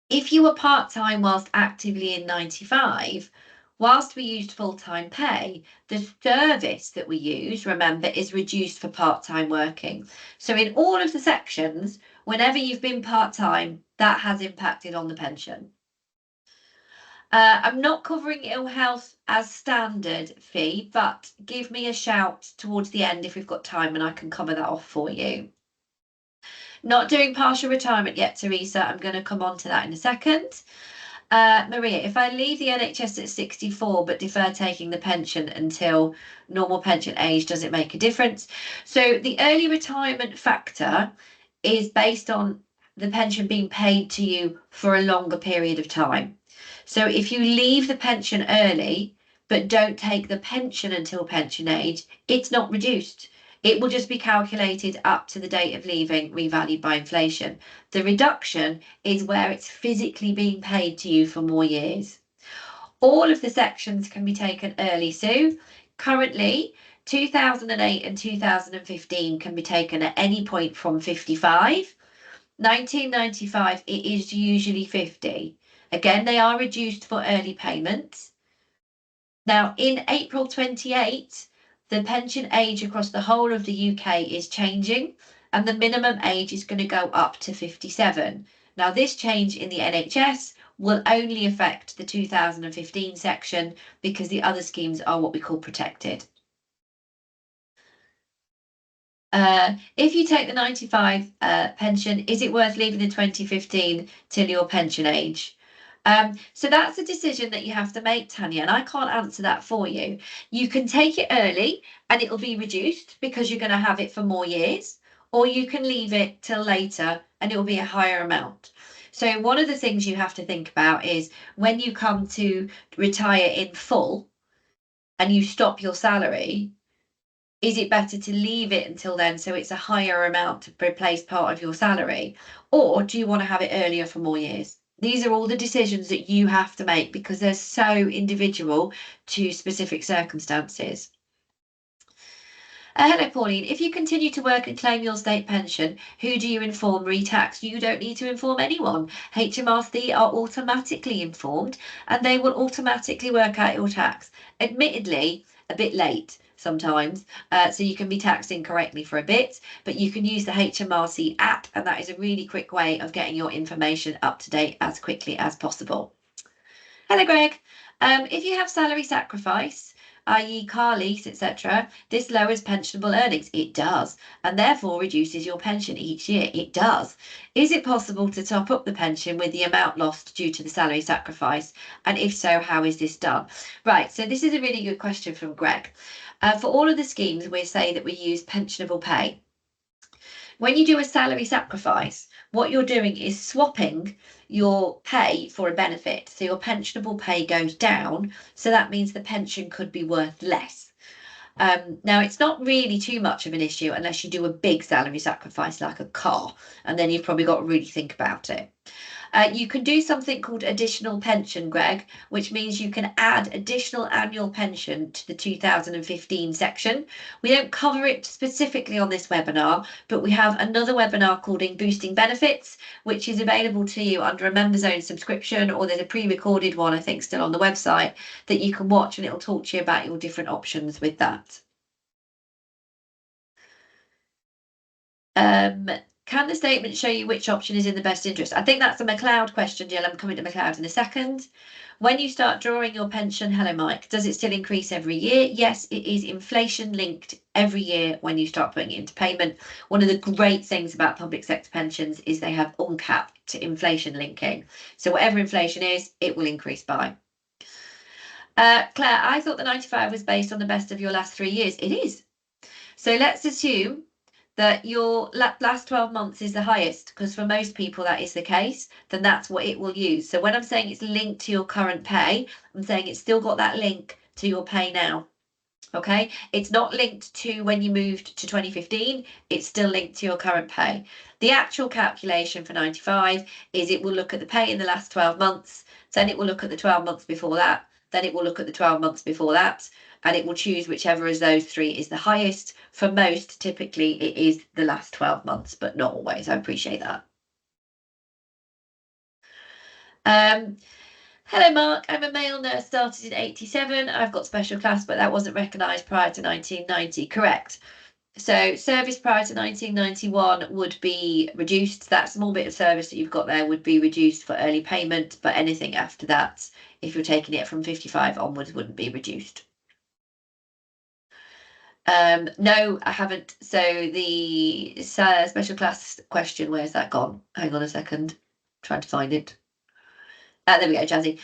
If you were part-time whilst actively in 95, whilst we used full-time pay, the service that we use, remember, is reduced for part-time working. So in all of the sections, whenever you've been part-time, that has impacted on the pension. I'm not covering ill health as standard fee, but give me a shout towards the end if we've got time and I can cover that off for you. Not doing partial retirement yet, Teresa. I'm going to come on to that in a second. Maria, if I leave the NHS at 64 but defer taking the pension until normal pension age, does it make a difference? So the early retirement factor is based on the pension being paid to you for a longer period of time. So if you leave the pension early, but don't take the pension until pension age, it's not reduced. It will just be calculated up to the date of leaving, revalued by inflation. The reduction is where it's physically being paid to you for more years. All of the sections can be taken early, Sue. Currently, 2008 and 2015 can be taken at any point from 55. 1995, it is usually 50. Again, they are reduced for early payments. Now, in April 28, the pension age across the whole of the UK is changing, and the minimum age is going to go up to 57. Now, this change in the NHS will only affect the 2015 section because the other schemes are what we call protected. If you take the 95 pension, is it worth leaving the 2015 till your pension age? So that's a decision that you have to make, Tanya, and I can't answer that for you. You can take it early and it'll be reduced because you're going to have it for more years, or you can leave it till later and it will be a higher amount. So one of the things you have to think about is when you come to retire in full and you stop your salary, is it better to leave it until then so it's a higher amount to replace part of your salary? Or do you want to have it earlier for more years? These are all the decisions that you have to make because they're so individual to specific circumstances. Hello, Pauline. If you continue to work and claim your state pension, who do you inform re-tax? You don't need to inform anyone. HMRC are automatically informed and they will automatically work out your tax. Admittedly, a bit late sometimes, so you can be taxed incorrectly for a bit, but you can use the HMRC app and that is a really quick way of getting your information up to date as quickly as possible. Hello, Greg. If you have salary sacrifice, i.e. car lease, etc., this lowers pensionable earnings. It does, and therefore reduces your pension each year. It does. Is it possible to top up the pension with the amount lost due to the salary sacrifice? And if so, how is this done? Right, so this is a really good question from Greg. For all of the schemes, we say that we use pensionable pay. When you do a salary sacrifice, what you're doing is swapping your pay for a benefit. So your pensionable pay goes down. So that means the pension could be worth less. Now, it's not really too much of an issue unless you do a big salary sacrifice like a car, and then you've probably got to really think about it. You can do something called additional pension, Greg, which means you can add additional annual pension to the 2015 section. We don't cover it specifically on this webinar, but we have another webinar called Boosting Benefits, which is available to you under a members owned subscription, or there's a pre-recorded one, I think, still on the website that you can watch and it'll talk to you about your different options with that. Can the statement show you which option is in the best interest? I think that's a McLeod question, Jill. I'm coming to McLeod in a second. When you start drawing your pension, hello, Mike, does it still increase every year? Yes, it is inflation linked every year when you start putting it into payment. One of the great things about public sector pensions is they have uncapped inflation linking. So whatever inflation is, it will increase by. Claire, I thought the 95 was based on the best of your last 3 years. It is. So let's assume that your last 12 months is the highest, because for most people that is the case, then that's what it will use. So when I'm saying it's linked to your current pay, I'm saying it's still got that link to your pay now. Okay, it's not linked to when you moved to 2015, it's still linked to your current pay. The actual calculation for 95 is it will look at the pay in the last 12 months, then it will look at the 12 months before that, then it will look at the 12 months before that, and it will choose whichever of those three is the highest. For most, typically it is the last 12 months, but not always. I appreciate that. Hello, Mark. I'm a male nurse, started in 87. I've got special class, but that wasn't recognised prior to 1990. Correct. So service prior to 1991 would be reduced. That small bit of service that you've got there would be reduced for early payment, but anything after that, if you're taking it from 55 onwards, wouldn't be reduced. No, I haven't. So the special class question, where's that gone? Hang on a second. Trying to find it. There we go, Jazzy.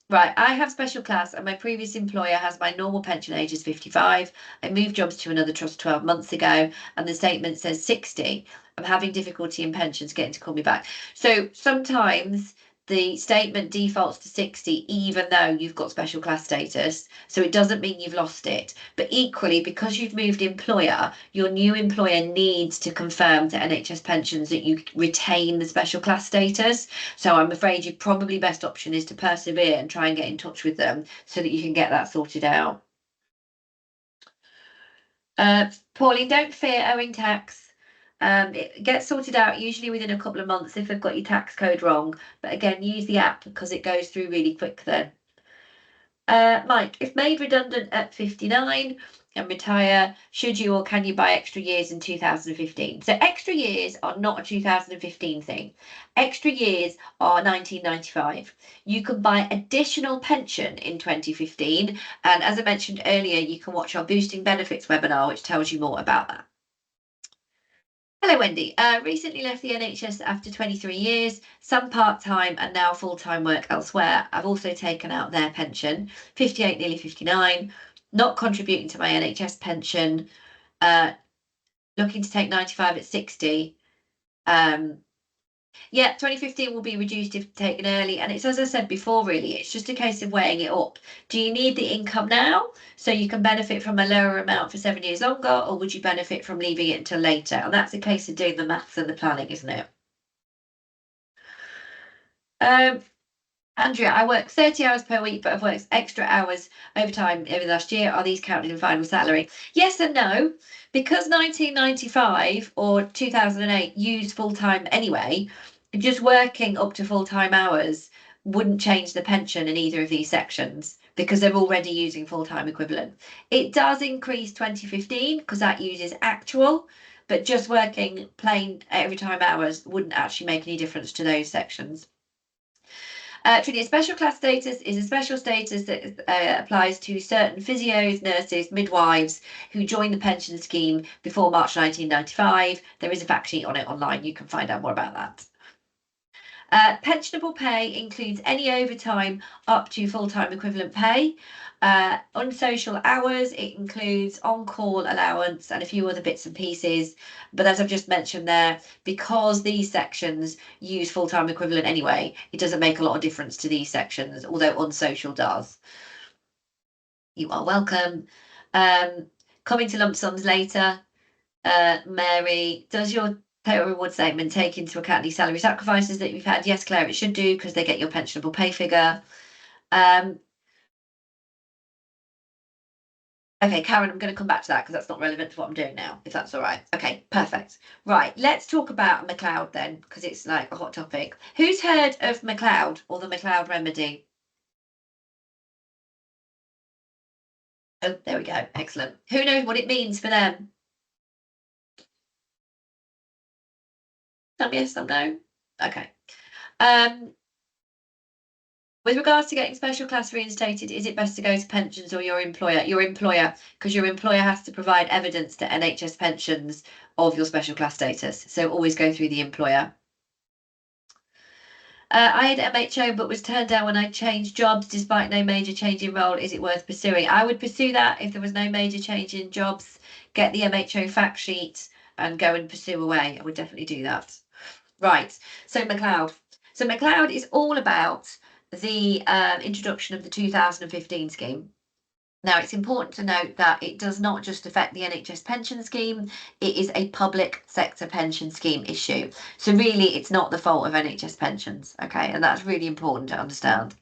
Right, I have special class and my previous employer has my normal pension age is 55. I moved jobs to another trust 12 months ago and the statement says 60. I'm having difficulty in pensions getting to call me back. So sometimes the statement defaults to 60 even though you've got special class status. So it doesn't mean you've lost it. But equally, because you've moved employer, your new employer needs to confirm to NHS pensions that you retain the special class status. So I'm afraid your probably best option is to persevere and try and get in touch with them so that you can get that sorted out. Pauline, don't fear owing tax. It gets sorted out usually within a couple of months if they've got your tax code wrong. But again, use the app because it goes through really quick then. Mike, if made redundant at 59 and retire, should you or can you buy extra years in 2015? So extra years are not a 2015 thing. Extra years are 1995. You can buy additional pension in 2015. And as I mentioned earlier, you can watch our Boosting Benefits webinar, which tells you more about that. Hello, Wendy. Recently left the NHS after 23 years, some part-time and now full-time work elsewhere. I've also taken out their pension, 58, nearly 59, not contributing to my NHS pension, looking to take 95 at 60. Yeah, 2015 will be reduced if taken early. And it's as I said before, really, it's just a case of weighing it up. Do you need the income now so you can benefit from a lower amount for 7 years longer, or would you benefit from leaving it until later? And that's a case of doing the maths and the planning, isn't it? Um, Andrea, I work 30 hours per week, but I've worked extra hours overtime over the last year. Are these counted in final salary? Yes and no. Because 1995 or 2008 used full-time anyway, just working up to full-time hours wouldn't change the pension in either of these sections because they're already using full-time equivalent. It does increase 2015 because that uses actual, but just working plain every time hours wouldn't actually make any difference to those sections. Trudy, a special class status is a special status that applies to certain physios, nurses, midwives who joined the pension scheme before March 1995. There is a fact sheet on it online. You can find out more about that. Pensionable pay includes any overtime up to full-time equivalent pay. Unsocial hours, it includes on-call allowance and a few other bits and pieces. But as I've just mentioned there, because these sections use full-time equivalent anyway, it doesn't make a lot of difference to these sections, although unsocial does. You are welcome. Coming to lump sums later. Mary, does your total reward statement take into account the salary sacrifices that you've had? Yes, Claire, it should do because they get your pensionable pay figure. Okay, Karen, I'm going to come back to that because that's not relevant to what I'm doing now, if that's all right. Okay, perfect. Right, let's talk about McLeod then, because it's like a hot topic. Who's heard of McLeod or the McLeod remedy? Oh, there we go. Excellent. Who knows what it means for them? Some yes, some no. Okay. Um, with regards to getting special class reinstated, is it best to go to pensions or your employer? Your employer, because your employer has to provide evidence to NHS pensions of your special class status. So always go through the employer. I had MHO but was turned down when I changed jobs despite no major change in role. Is it worth pursuing? I would pursue that if there was no major change in jobs. Get the MHO fact sheet and go and pursue away. I would definitely do that. Right. So McLeod. So McLeod is all about the introduction of the 2015 scheme. Now, it's important to note that it does not just affect the NHS pension scheme, it is a public sector pension scheme issue. So, really, it's not the fault of NHS pensions, okay? And that's really important to understand.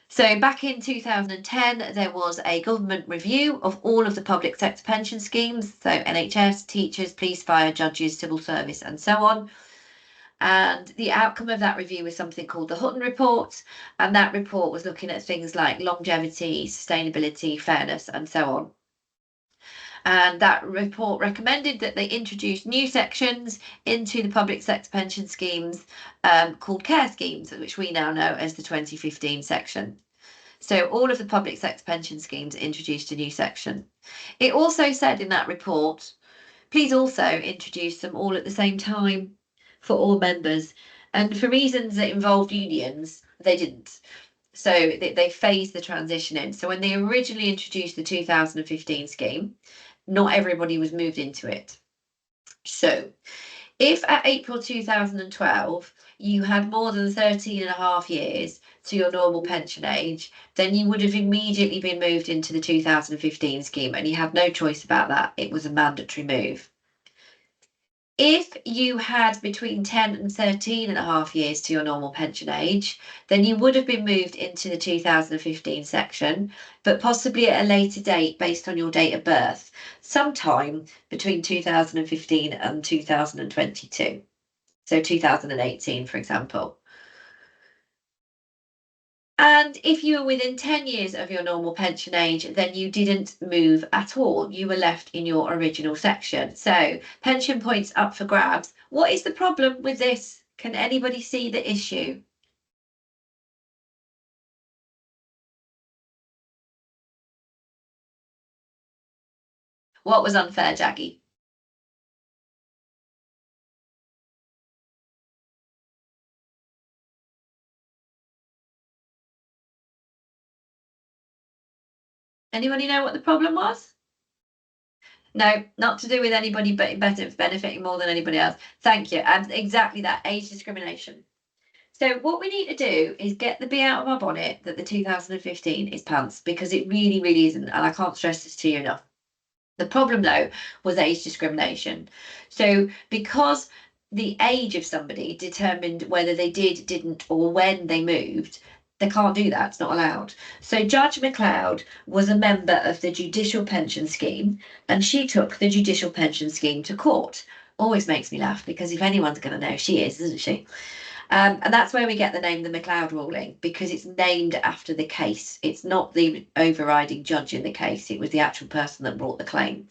So, back in 2010, there was a government review of all of the public sector pension schemes, so NHS, teachers, police, fire, judges, civil service, and so on. And the outcome of that review was something called the Hutton Report. And that report was looking at things like longevity, sustainability, fairness, and so on. And that report recommended that they introduce new sections into the public sector pension schemes called care schemes, which we now know as the 2015 section. So all of the public sector pension schemes introduced a new section. It also said in that report, please also introduce them all at the same time for all members. And for reasons that involved unions, they didn't. So they phased the transition in. So when they originally introduced the 2015 scheme, not everybody was moved into it. So if at April 2012 you had more than 13 and a half years to your normal pension age, then you would have immediately been moved into the 2015 scheme and you had no choice about that. It was a mandatory move. If you had between 10 and 13 and a half years to your normal pension age, then you would have been moved into the 2015 section, but possibly at a later date based on your date of birth, sometime between 2015 and 2022. So 2018, for example. And if you were within 10 years of your normal pension age, then you didn't move at all. You were left in your original section. So pension points up for grabs. What is the problem with this? Can anybody see the issue? What was unfair, Jackie? Anybody know what the problem was? No, not to do with anybody but benefiting more than anybody else. Thank you. And exactly that, age discrimination. So what we need to do is get the bee out of our bonnet that the 2015 is pants, because it really, really isn't. And I can't stress this to you enough. The problem, though, was age discrimination. So because the age of somebody determined whether they did, didn't, or when they moved, they can't do that. It's not allowed. So Judge McLeod was a member of the Judicial Pension Scheme, and she took the Judicial Pension Scheme to court. Always makes me laugh because if anyone's going to know, she is, isn't she? And that's where we get the name the McLeod ruling, because it's named after the case. It's not the overriding judge in the case, it was the actual person that brought the claim.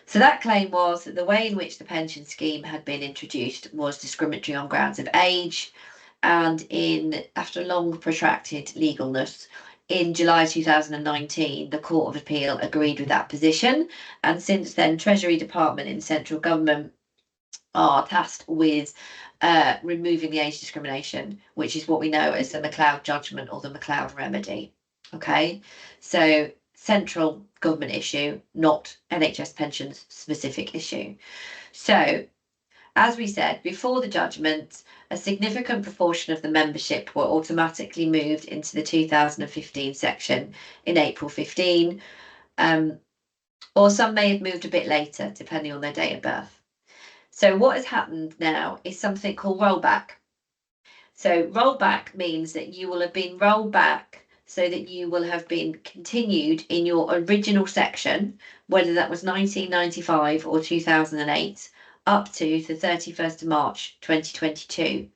So that claim was that the way in which the pension scheme had been introduced was discriminatory on grounds of age, and after long protracted legalness, in July 2019, the Court of Appeal agreed with that position, and since then, Treasury Department in central government are tasked with removing the age discrimination, which is what we know as the McLeod judgment or the McLeod remedy. Okay, so central government issue, not NHS pensions specific issue. So, as we said, before the judgment, a significant proportion of the membership were automatically moved into the 2015 section in April 15, or some may have moved a bit later, depending on their date of birth. So what has happened now is something called rollback. So rollback means that you will have been rolled back so that you will have been continued in your original section, whether that was 1995 or 2008, up to the 31st of March 2022.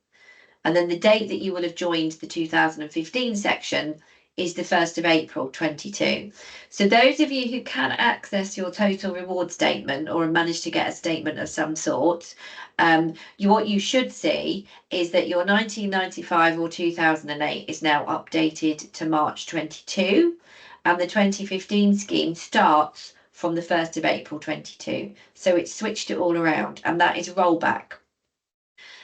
And then the date that you will have joined the 2015 section is the 1st of April 22. So those of you who can access your total reward statement or manage to get a statement of some sort, what you should see is that your 1995 or 2008 is now updated to March 22, and the 2015 scheme starts from the 1st of April 22. So it's switched it all around, and that is rollback.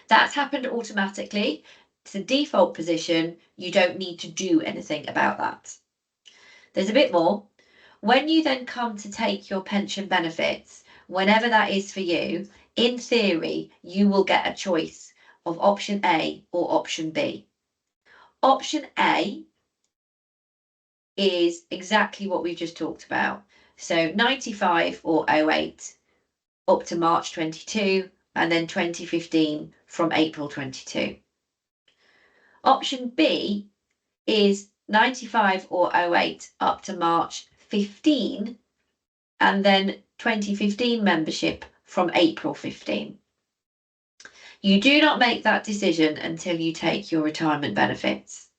That's happened automatically. It's a default position. You don't need to do anything about that. There's a bit more. When you then come to take your pension benefits, whenever that is for you, in theory, you will get a choice of option A or option B. Option A is exactly what we've just talked about. So 95 or 08 up to March 22, and then 2015 from April 22. Option B is 95 or 08 up to March 15, and then 2015 membership from April 15. You do not make that decision until you take your retirement benefits.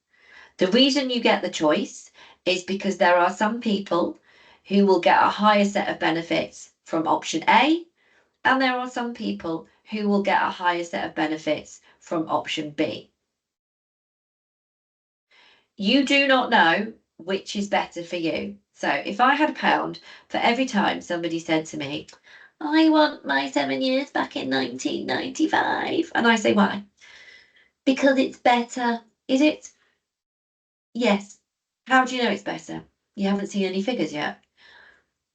The reason you get the choice is because there are some people who will get a higher set of benefits from option A, and there are some people who will get a higher set of benefits from option B. You do not know which is better for you. So if I had £1 for every time somebody said to me, I want my 7 years back in 1995, and I say, why? Because it's better. Is it? Yes. How do you know it's better? You haven't seen any figures yet.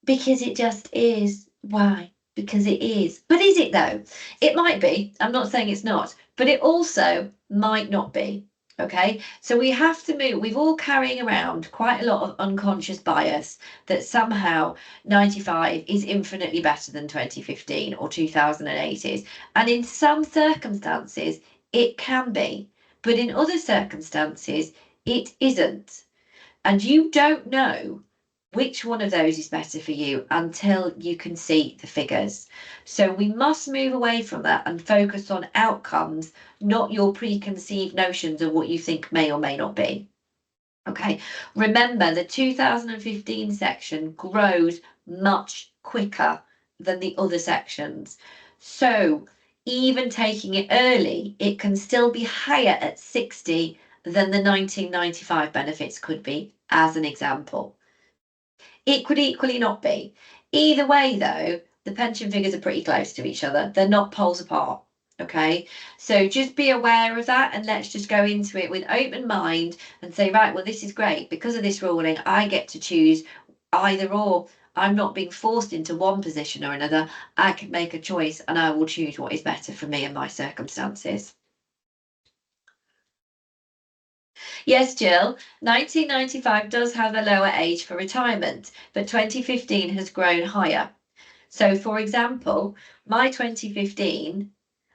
Because it just is. Why? Because it is. But is it though? It might be. I'm not saying it's not, but it also might not be. Okay, so we have to move. We've all carrying around quite a lot of unconscious bias that somehow 95 is infinitely better than 2015 or 2008 is. And in some circumstances, it can be, but in other circumstances, it isn't. And you don't know which one of those is better for you until you can see the figures. So we must move away from that and focus on outcomes, not your preconceived notions of what you think may or may not be. Okay, remember the 2015 section grows much quicker than the other sections. So even taking it early, it can still be higher at 60 than the 1995 benefits could be, as an example. It could equally not be. Either way, though, the pension figures are pretty close to each other. They're not poles apart. Okay, so just be aware of that, and let's just go into it with open mind and say, right, well, this is great. Because of this ruling, I get to choose either or. I'm not being forced into one position or another. I can make a choice, and I will choose what is better for me and my circumstances. Yes, Jill, 1995 does have a lower age for retirement, but 2015 has grown higher. So, for example, my 2015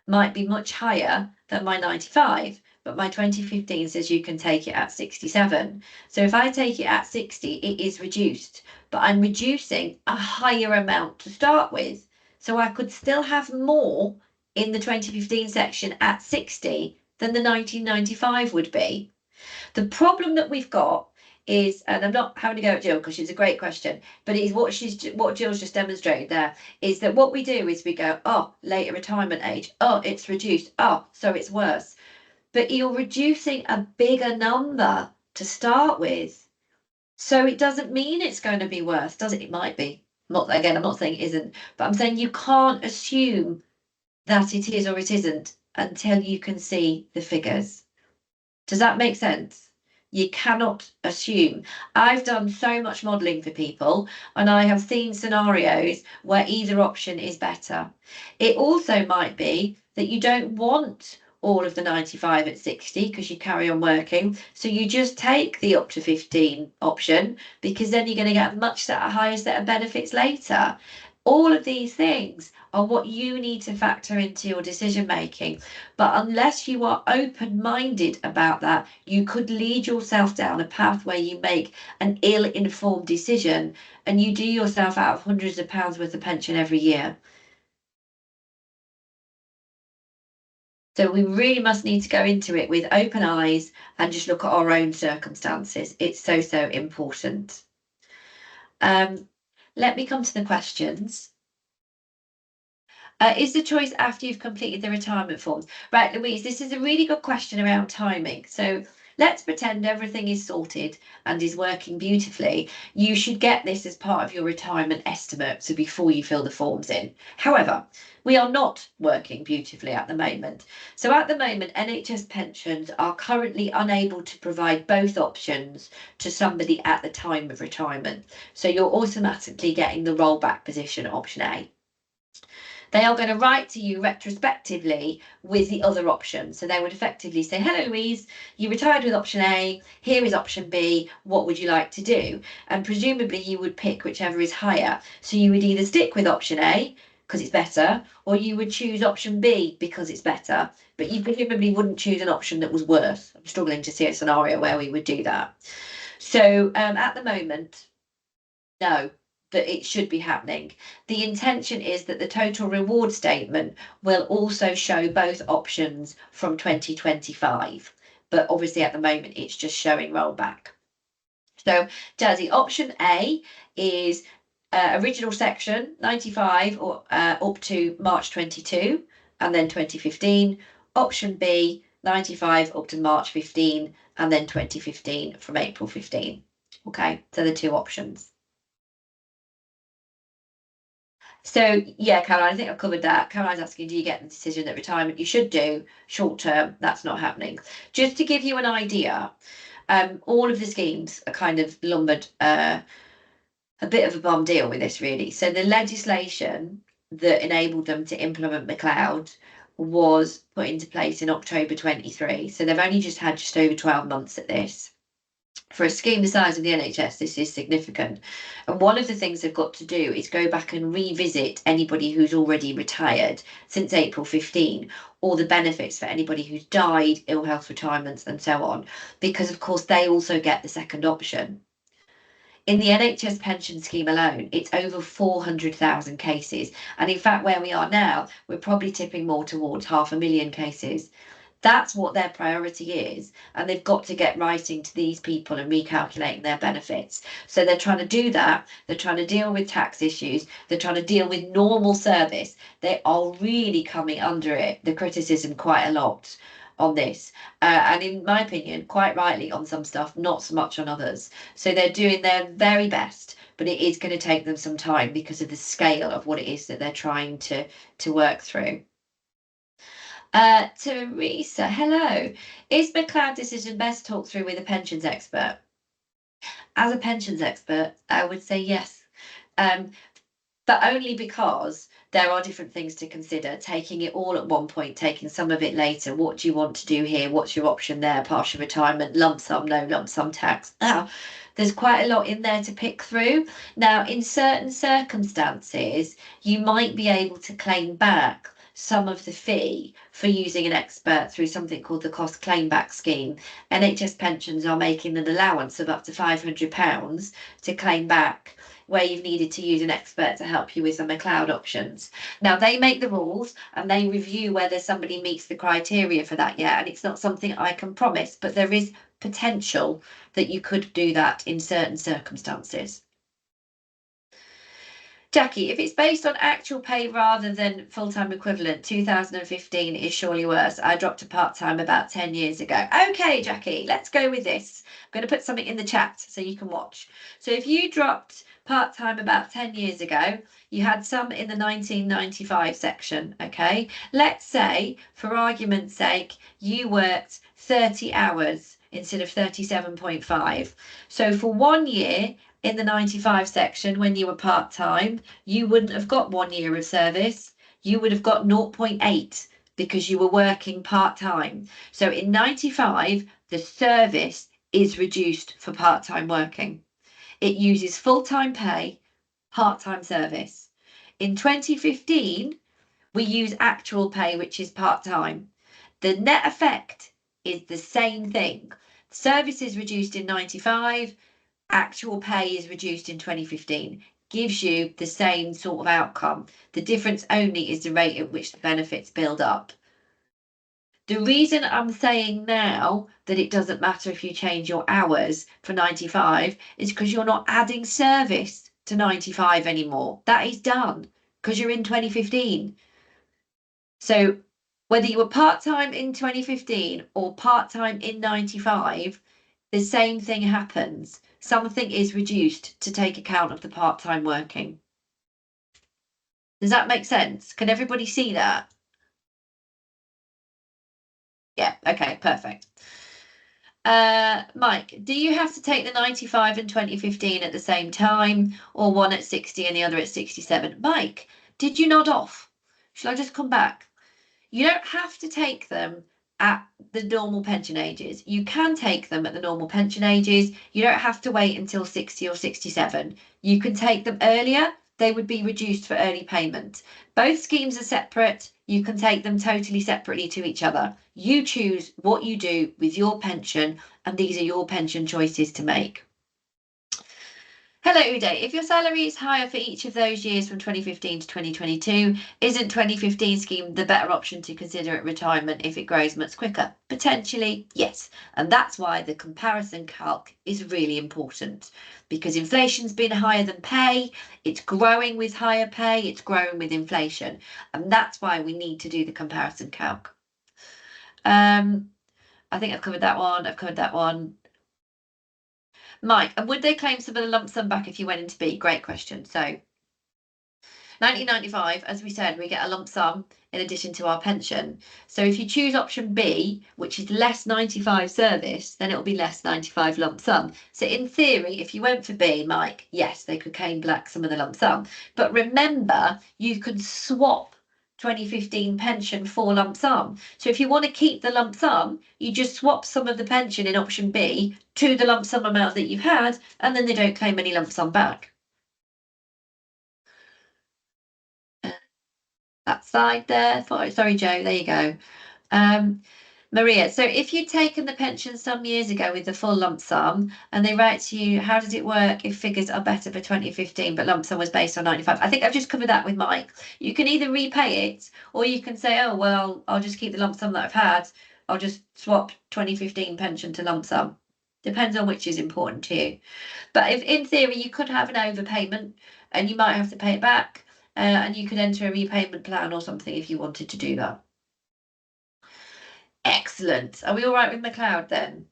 might be much higher than my 95, but my 2015 says you can take it at 67. So if I take it at 60, it is reduced, but I'm reducing a higher amount to start with. So I could still have more in the 2015 section at 60 than the 1995 would be. The problem that we've got is, and I'm not having to go at Jill because she's a great question, but it's what Jill's just demonstrated there is that what we do is we go, oh, later retirement age, oh, it's reduced, oh, so it's worse. But you're reducing a bigger number to start with. So it doesn't mean it's going to be worse, does it? It might be. Not again, I'm not saying it isn't, but I'm saying you can't assume that it is or it isn't until you can see the figures. Does that make sense? You cannot assume. I've done so much modelling for people, and I have seen scenarios where either option is better. It also might be that you don't want all of the 95 at 60 because you carry on working. So you just take the up to 15 option because then you're going to get a higher set of benefits later. All of these things are what you need to factor into your decision making. But unless you are open-minded about that, you could lead yourself down a path where you make an ill-informed decision and you do yourself out of hundreds of pounds worth of pension every year. So we really must need to go into it with open eyes and just look at our own circumstances. It's so, so important. Let me come to the questions. Is the choice after you've completed the retirement forms? Right, Louise, this is a really good question around timing. So let's pretend everything is sorted and is working beautifully. You should get this as part of your retirement estimate, so before you fill the forms in. However, we are not working beautifully at the moment. So at the moment, NHS pensions are currently unable to provide both options to somebody at the time of retirement. So you're automatically getting the rollback position, option A. They are going to write to you retrospectively with the other option. So they would effectively say, hello, Louise, you retired with option A, here is option B, what would you like to do? And presumably you would pick whichever is higher. So you would either stick with option A because it's better, or you would choose option B because it's better. But you presumably wouldn't choose an option that was worse. I'm struggling to see a scenario where we would do that. So at the moment, no, but it should be happening. The intention is that the total reward statement will also show both options from 2025, but obviously at the moment it's just showing rollback. So Jazzy, option A is original section 95 or up to March 22 and then 2015. Option B 95 up to March 15 and then 2015 from April 15. Okay, so the two options. So yeah, Caroline, I think I've covered that. Caroline's asking, do you get the decision that retirement you should do short term? That's not happening. Just to give you an idea, all of the schemes are kind of lumbered a bit of a bum deal with this, really. So the legislation that enabled them to implement McLeod was put into place in October 23. So they've only just had just over 12 months at this. For a scheme the size of the NHS, this is significant. And one of the things they've got to do is go back and revisit anybody who's already retired since April 15, or the benefits for anybody who's died, ill health retirements, and so on, because of course they also get the second option. In the NHS pension scheme alone, it's over 400,000 cases. And in fact, where we are now, we're probably tipping more towards 500,000 cases. That's what their priority is. And they've got to get writing to these people and recalculating their benefits. So they're trying to do that. They're trying to deal with tax issues. They're trying to deal with normal service. They are really coming under it, the criticism, quite a lot on this. And in my opinion, quite rightly on some stuff, not so much on others. So they're doing their very best, but it is going to take them some time because of the scale of what it is that they're trying to work through. Teresa, hello. Is McLeod decision best talked through with a pensions expert? As a pensions expert, I would say yes. But only because there are different things to consider. Taking it all at one point, taking some of it later. What do you want to do here? What's your option there? Partial retirement, lump sum, no lump sum tax. There's quite a lot in there to pick through. Now, in certain circumstances, you might be able to claim back some of the fee for using an expert through something called the cost claim back scheme. NHS pensions are making an allowance of up to £500 to claim back where you've needed to use an expert to help you with some McLeod options. Now they make the rules and they review whether somebody meets the criteria for that yet, and it's not something I can promise, but there is potential that you could do that in certain circumstances. Jackie, if it's based on actual pay rather than full-time equivalent, 2015 is surely worse. I dropped to part-time about 10 years ago. Okay, Jackie, let's go with this. I'm going to put something in the chat so you can watch. So if you dropped part-time about 10 years ago, you had some in the 1995 section, okay? Let's say, for argument's sake, you worked 30 hours instead of 37.5. So for 1 year, in the 95 section, when you were part-time, you wouldn't have got 1 year of service. You would have got 0.8 because you were working part-time. So in 95, the service is reduced for part-time working. It uses full-time pay, part-time service. In 2015, we use actual pay, which is part-time. The net effect is the same thing. Service is reduced in 95, actual pay is reduced in 2015, gives you the same sort of outcome. The difference only is the rate at which the benefits build up. The reason I'm saying now that it doesn't matter if you change your hours for 95 is because you're not adding service to 95 anymore. That is done because you're in 2015. So whether you were part-time in 2015 or part-time in 95, the same thing happens. Something is reduced to take account of the part-time working. Does that make sense? Can everybody see that? Yeah, okay, perfect. Mike, do you have to take the 95 and 2015 at the same time, or one at 60 and the other at 67? Mike, did you nod off? Shall I just come back? You don't have to take them at the normal pension ages. You can take them at the normal pension ages. You don't have to wait until 60 or 67. You can take them earlier. They would be reduced for early payment. Both schemes are separate. You can take them totally separately to each other. You choose what you do with your pension, and these are your pension choices to make. Hello, Uday. If your salary is higher for each of those years from 2015 to 2022, isn't 2015 scheme the better option to consider at retirement if it grows much quicker? Potentially, yes. And that's why the comparison calc is really important, because inflation's been higher than pay, it's growing with higher pay, it's growing with inflation. And that's why we need to do the comparison calc. I think I've covered that one. I've covered that one. Mike, and would they claim some of the lump sum back if you went into B? Great question. So 1995, as we said, we get a lump sum in addition to our pension. So if you choose option B, which is less 95 service, then it'll be less 95 lump sum. So in theory, if you went for B, Mike, yes, they could claim back some of the lump sum. But remember, you can swap 2015 pension for lump sum. So if you want to keep the lump sum, you just swap some of the pension in option B to the lump sum amount that you've had, and then they don't claim any lump sum back. That side there. Sorry, Joe, there you go. Maria, so if you'd taken the pension some years ago with the full lump sum and they write to you, how does it work if figures are better for 2015 but lump sum was based on 95? I think I've just covered that with Mike. You can either repay it or you can say, oh, well, I'll just keep the lump sum that I've had. I'll just swap 2015 pension to lump sum. Depends on which is important to you. But if in theory you could have an overpayment and you might have to pay it back, and you could enter a repayment plan or something if you wanted to do that. Excellent. Are we all right with McLeod then?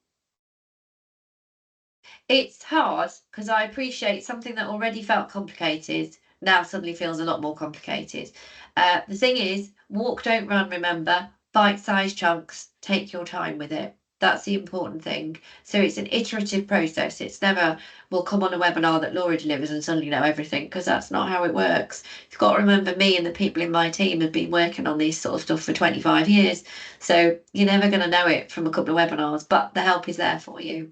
It's hard because I appreciate something that already felt complicated now suddenly feels a lot more complicated. The thing is, walk, don't run, remember, bite-sized chunks, take your time with it. That's the important thing. So it's an iterative process. It's never, we'll come on a webinar that Laura delivers and suddenly know everything, because that's not how it works. You've got to remember, me and the people in my team have been working on this sort of stuff for 25 years. So you're never going to know it from a couple of webinars, but the help is there for you.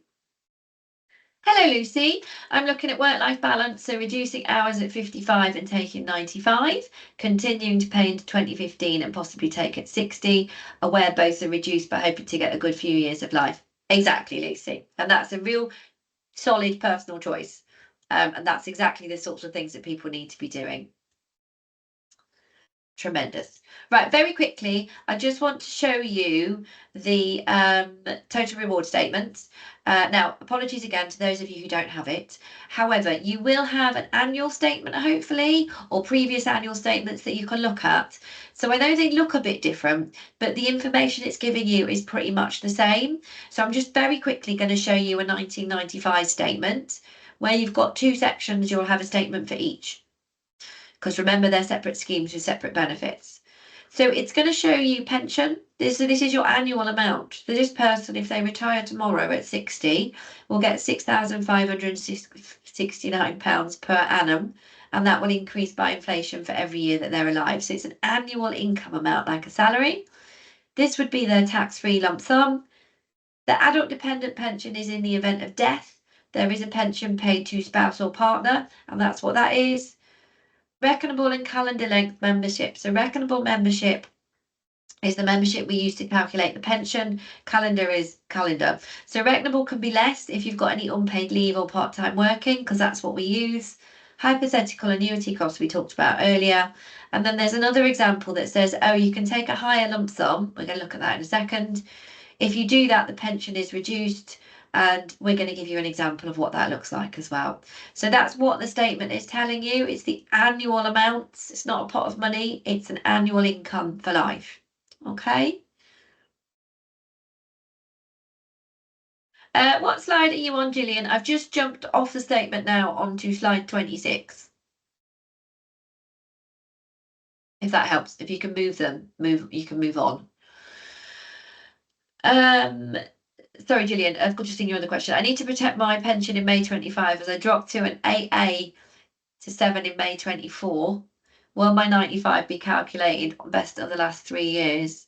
Hello, Lucy. I'm looking at work-life balance, so reducing hours at 55 and taking 95, continuing to pay into 2015 and possibly take at 60, aware both are reduced but hoping to get a good few years of life. Exactly, Lucy. And that's a real solid personal choice. And that's exactly the sorts of things that people need to be doing. Tremendous. Right, very quickly, I just want to show you the total reward statements. Now, apologies again to those of you who don't have it. However, you will have an annual statement, hopefully, or previous annual statements that you can look at. So I know they look a bit different, but the information it's giving you is pretty much the same. So I'm just very quickly going to show you a 1995 statement where you've got two sections. You'll have a statement for each, because remember, they're separate schemes with separate benefits. So it's going to show you pension. This is your annual amount. So this person, if they retire tomorrow at 60, will get £6,569 per annum, and that will increase by inflation for every year that they're alive. So it's an annual income amount like a salary. This would be their tax-free lump sum. The adult dependent pension is in the event of death. There is a pension paid to spouse or partner, and that's what that is. Reckonable and calendar length membership. So reckonable membership is the membership we use to calculate the pension. Calendar is calendar. So reckonable can be less if you've got any unpaid leave or part-time working, because that's what we use. hypothetical annuity costs we talked about earlier. And then there's another example that says, oh, you can take a higher lump sum. We're going to look at that in a second. If you do that, the pension is reduced, and we're going to give you an example of what that looks like as well. So that's what the statement is telling you. It's the annual amounts. It's not a pot of money. It's an annual income for life. Okay. What slide are you on, Gillian? I've just jumped off the statement now onto slide 26. If that helps, if you can move them, you can move on. Sorry, Gillian, I've just seen your other question. I need to protect my pension in May 25 as I dropped to an 8A to 7 in May 24. Will my 95 be calculated on best of the last 3 years?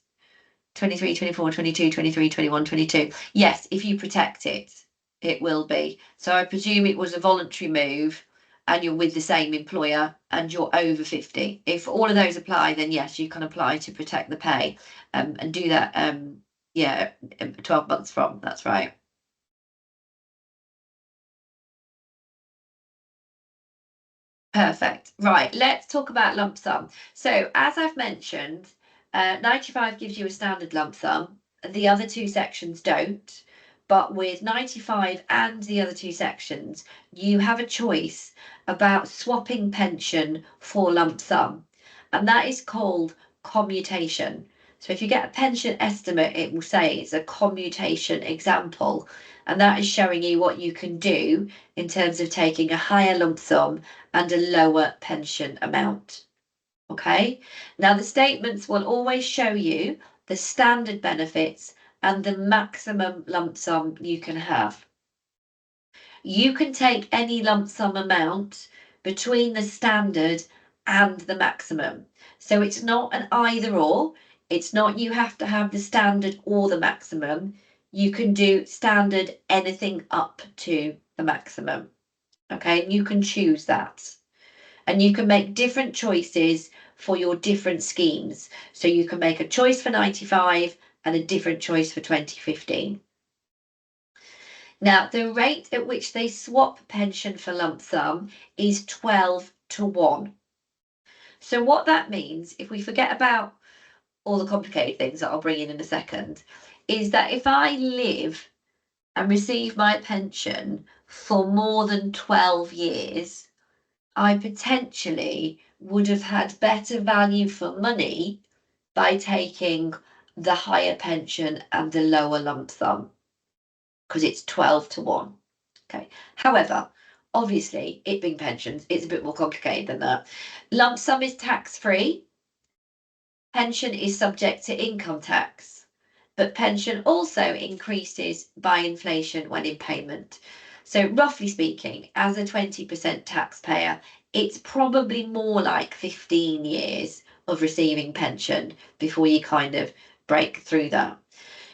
23, 24, 22, 23, 21, 22. Yes, if you protect it, it will be. So I presume it was a voluntary move and you're with the same employer and you're over 50. If all of those apply, then yes, you can apply to protect the pay and do that, 12 months from, that's right. Perfect. Right, let's talk about lump sum. So as I've mentioned, 95 gives you a standard lump sum. The other two sections don't. But with 95 and the other two sections, you have a choice about swapping pension for lump sum. And that is called commutation. So if you get a pension estimate, it will say it's a commutation example. And that is showing you what you can do in terms of taking a higher lump sum and a lower pension amount. Okay, now the statements will always show you the standard benefits and the maximum lump sum you can have. You can take any lump sum amount between the standard and the maximum. So it's not an either or. It's not you have to have the standard or the maximum. You can do standard anything up to the maximum. Okay, and you can choose that. And you can make different choices for your different schemes. So you can make a choice for 95 and a different choice for 2015. Now, the rate at which they swap pension for lump sum is 12 to 1. So what that means, if we forget about all the complicated things that I'll bring in a second, is that if I live and receive my pension for more than 12 years, I potentially would have had better value for money by taking the higher pension and the lower lump sum because it's 12 to 1. Okay. However, obviously, it being pensions, it's a bit more complicated than that. Lump sum is tax-free. Pension is subject to income tax, but pension also increases by inflation when in payment. So roughly speaking, as a 20% taxpayer, it's probably more like 15 years of receiving pension before you kind of break through that.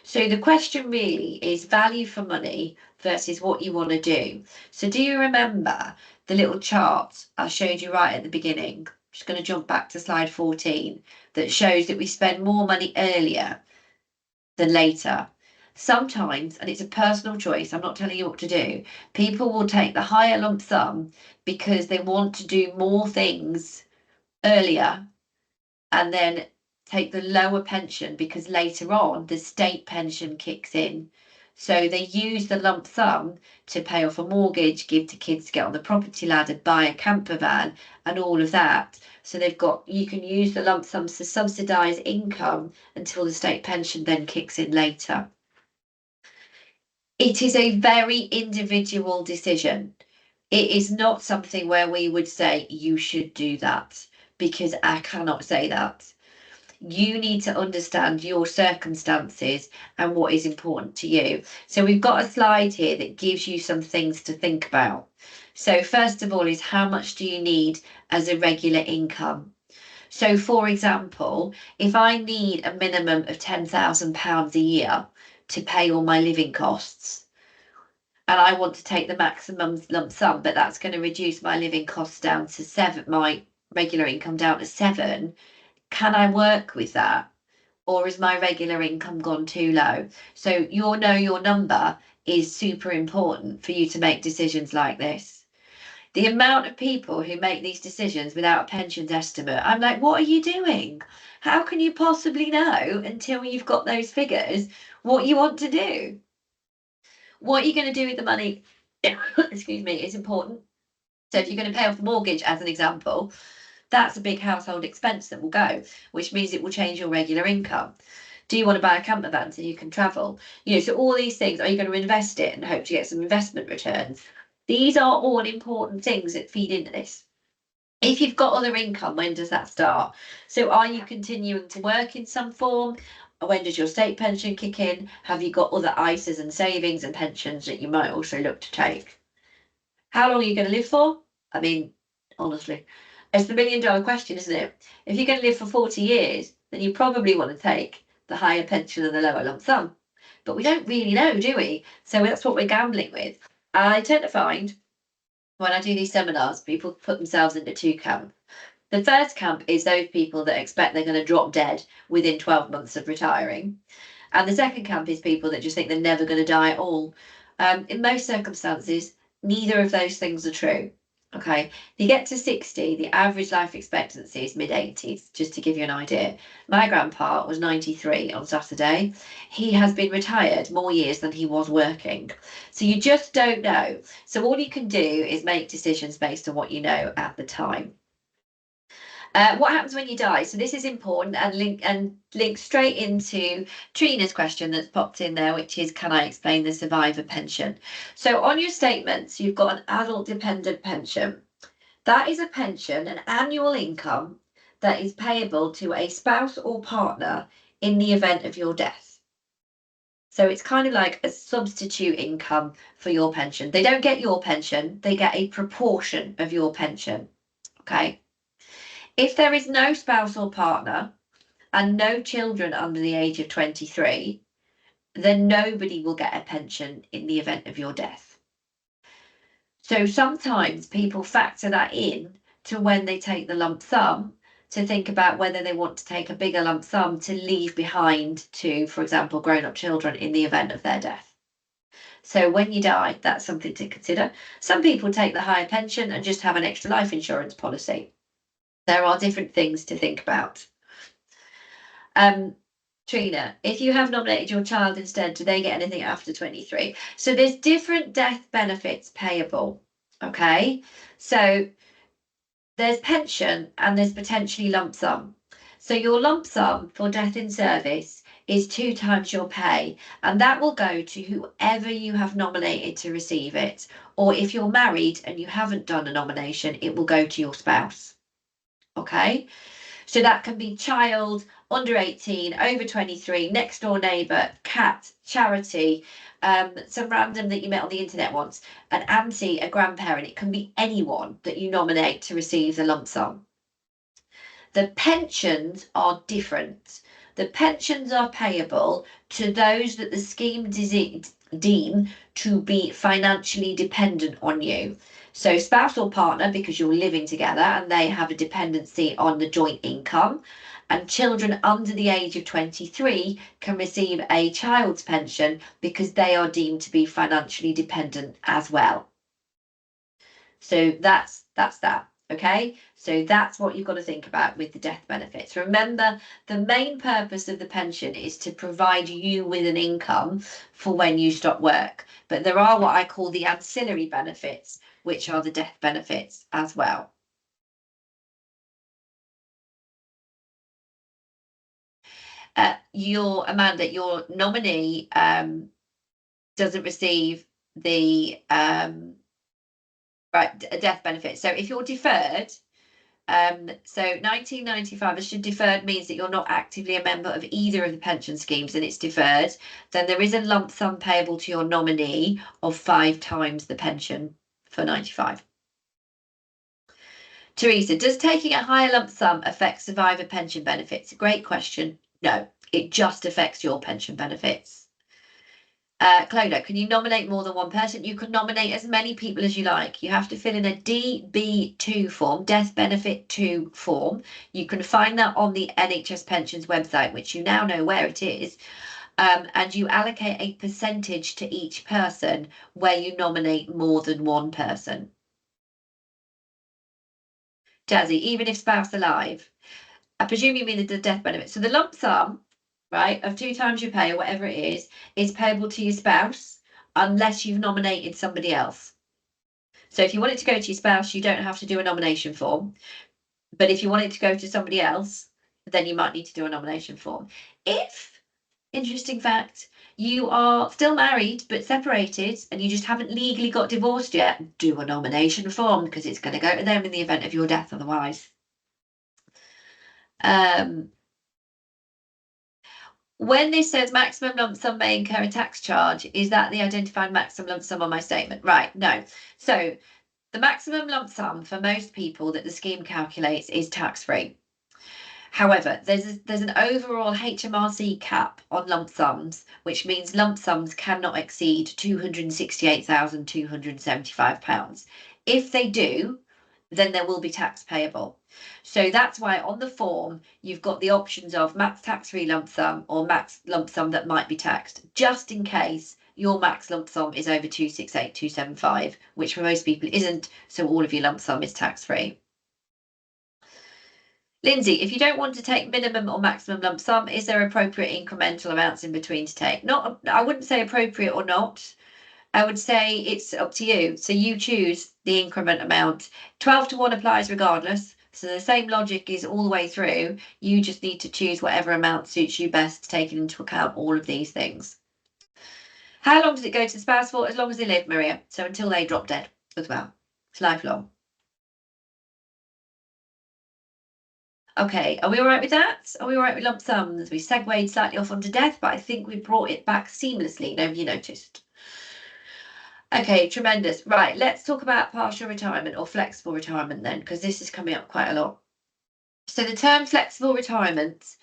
So the question really is value for money versus what you want to do. So do you remember the little chart I showed you right at the beginning? I'm just going to jump back to slide 14 that shows that we spend more money earlier than later. Sometimes, and it's a personal choice, I'm not telling you what to do, people will take the higher lump sum because they want to do more things earlier and then take the lower pension because later on the state pension kicks in. So they use the lump sum to pay off a mortgage, give to kids to get on the property ladder, buy a camper van, and all of that. So you can use the lump sums to subsidise income until the state pension then kicks in later. It is a very individual decision. It is not something where we would say you should do that because I cannot say that. You need to understand your circumstances and what is important to you. So we've got a slide here that gives you some things to think about. So first of all is how much do you need as a regular income? So for example, if I need a minimum of £10,000 a year to pay all my living costs, and I want to take the maximum lump sum, but that's going to reduce my living costs down to 7, my regular income down to 7, can I work with that? Or is my regular income gone too low? So your number is super important for you to make decisions like this. The amount of people who make these decisions without a pensions estimate, I'm like, what are you doing? How can you possibly know until you've got those figures what you want to do? What you're going to do with the money, excuse me, is important. So if you're going to pay off the mortgage, as an example, that's a big household expense that will go, which means it will change your regular income. Do you want to buy a camper van so you can travel? So all these things, are you going to invest it and hope to get some investment returns? These are all important things that feed into this. If you've got other income, when does that start? So are you continuing to work in some form? When does your state pension kick in? Have you got other ISAs and savings and pensions that you might also look to take? How long are you going to live for? I mean, honestly, it's the $1 million question, isn't it? If you're going to live for 40 years, then you probably want to take the higher pension and the lower lump sum. But we don't really know, do we? So that's what we're gambling with. I tend to find when I do these seminars, people put themselves into two camps. The first camp is those people that expect they're going to drop dead within 12 months of retiring. And the second camp is people that just think they're never going to die at all. In most circumstances, neither of those things are true. Okay, if you get to 60, the average life expectancy is mid-80s, just to give you an idea. My grandpa was 93 on Saturday. He has been retired more years than he was working. So you just don't know. So all you can do is make decisions based on what you know at the time. What happens when you die? So this is important and link straight into Trina's question that's popped in there, which is, can I explain the survivor pension? So on your statements, you've got an adult dependent pension. That is a pension, an annual income that is payable to a spouse or partner in the event of your death. So it's kind of like a substitute income for your pension. They don't get your pension, they get a proportion of your pension. Okay. If there is no spouse or partner and no children under the age of 23, then nobody will get a pension in the event of your death. So sometimes people factor that in to when they take the lump sum to think about whether they want to take a bigger lump sum to leave behind to, for example, grown-up children in the event of their death. So when you die, that's something to consider. Some people take the higher pension and just have an extra life insurance policy. There are different things to think about. Trina, if you have nominated your child instead, do they get anything after 23? So there's different death benefits payable. Okay, so there's pension and there's potentially lump sum. So your lump sum for death in service is 2 times your pay, and that will go to whoever you have nominated to receive it. Or if you're married and you haven't done a nomination, it will go to your spouse. Okay, so that can be child, under 18, over 23, next door neighbour, cat, charity, some random that you met on the internet once, an auntie, a grandparent. It can be anyone that you nominate to receive the lump sum. The pensions are different. The pensions are payable to those that the scheme deem to be financially dependent on you. So spouse or partner, because you're living together and they have a dependency on the joint income. And children under the age of 23 can receive a child's pension because they are deemed to be financially dependent as well. So that's that. Okay, so that's what you've got to think about with the death benefits. Remember, the main purpose of the pension is to provide you with an income for when you stop work. But there are what I call the ancillary benefits, which are the death benefits as well. Amanda, your nominee doesn't receive the death benefit. So if you're deferred, so 1995, as deferred means that you're not actively a member of either of the pension schemes and it's deferred, then there is a lump sum payable to your nominee of 5 times the pension for 95. Teresa, does taking a higher lump sum affect survivor pension benefits? Great question. No, it just affects your pension benefits. Clodagh, can you nominate more than one person? You can nominate as many people as you like. You have to fill in a DB2 form, Death Benefit 2 form. You can find that on the NHS Pensions website, which you now know where it is. And you allocate a percentage to each person where you nominate more than one person. Jazzy, even if spouse alive. I presume you mean the death benefit. So the lump sum, right, of 2 times your pay or whatever it is payable to your spouse unless you've nominated somebody else. So if you want it to go to your spouse, you don't have to do a nomination form. But if you want it to go to somebody else, then you might need to do a nomination form. If, interesting fact, you are still married but separated and you just haven't legally got divorced yet, do a nomination form because it's going to go to them in the event of your death otherwise. When this says maximum lump sum may incur a tax charge, is that the identified maximum lump sum on my statement? Right, no. So the maximum lump sum for most people that the scheme calculates is tax-free. However, there's an overall HMRC cap on lump sums, which means lump sums cannot exceed £268,275. If they do, then there will be tax payable. So that's why on the form you've got the options of max tax-free lump sum or max lump sum that might be taxed, just in case your max lump sum is over 268,275, which for most people isn't, so all of your lump sum is tax-free. Lindsay, if you don't want to take minimum or maximum lump sum, is there appropriate incremental amounts in between to take? Not, I wouldn't say appropriate or not. I would say it's up to you. So you choose the increment amount. 12-to-1 applies regardless. So the same logic is all the way through. You just need to choose whatever amount suits you best, taking into account all of these things. How long does it go to the spouse for? As long as they live, Maria. So until they drop dead as well. It's lifelong. Okay, are we all right with that? Are we all right with lump sums? We segued slightly off onto death, but I think we brought it back seamlessly. Nobody noticed. Okay, tremendous. Right, let's talk about partial retirement or flexible retirement then, because this is coming up quite a lot. So the term flexible retirement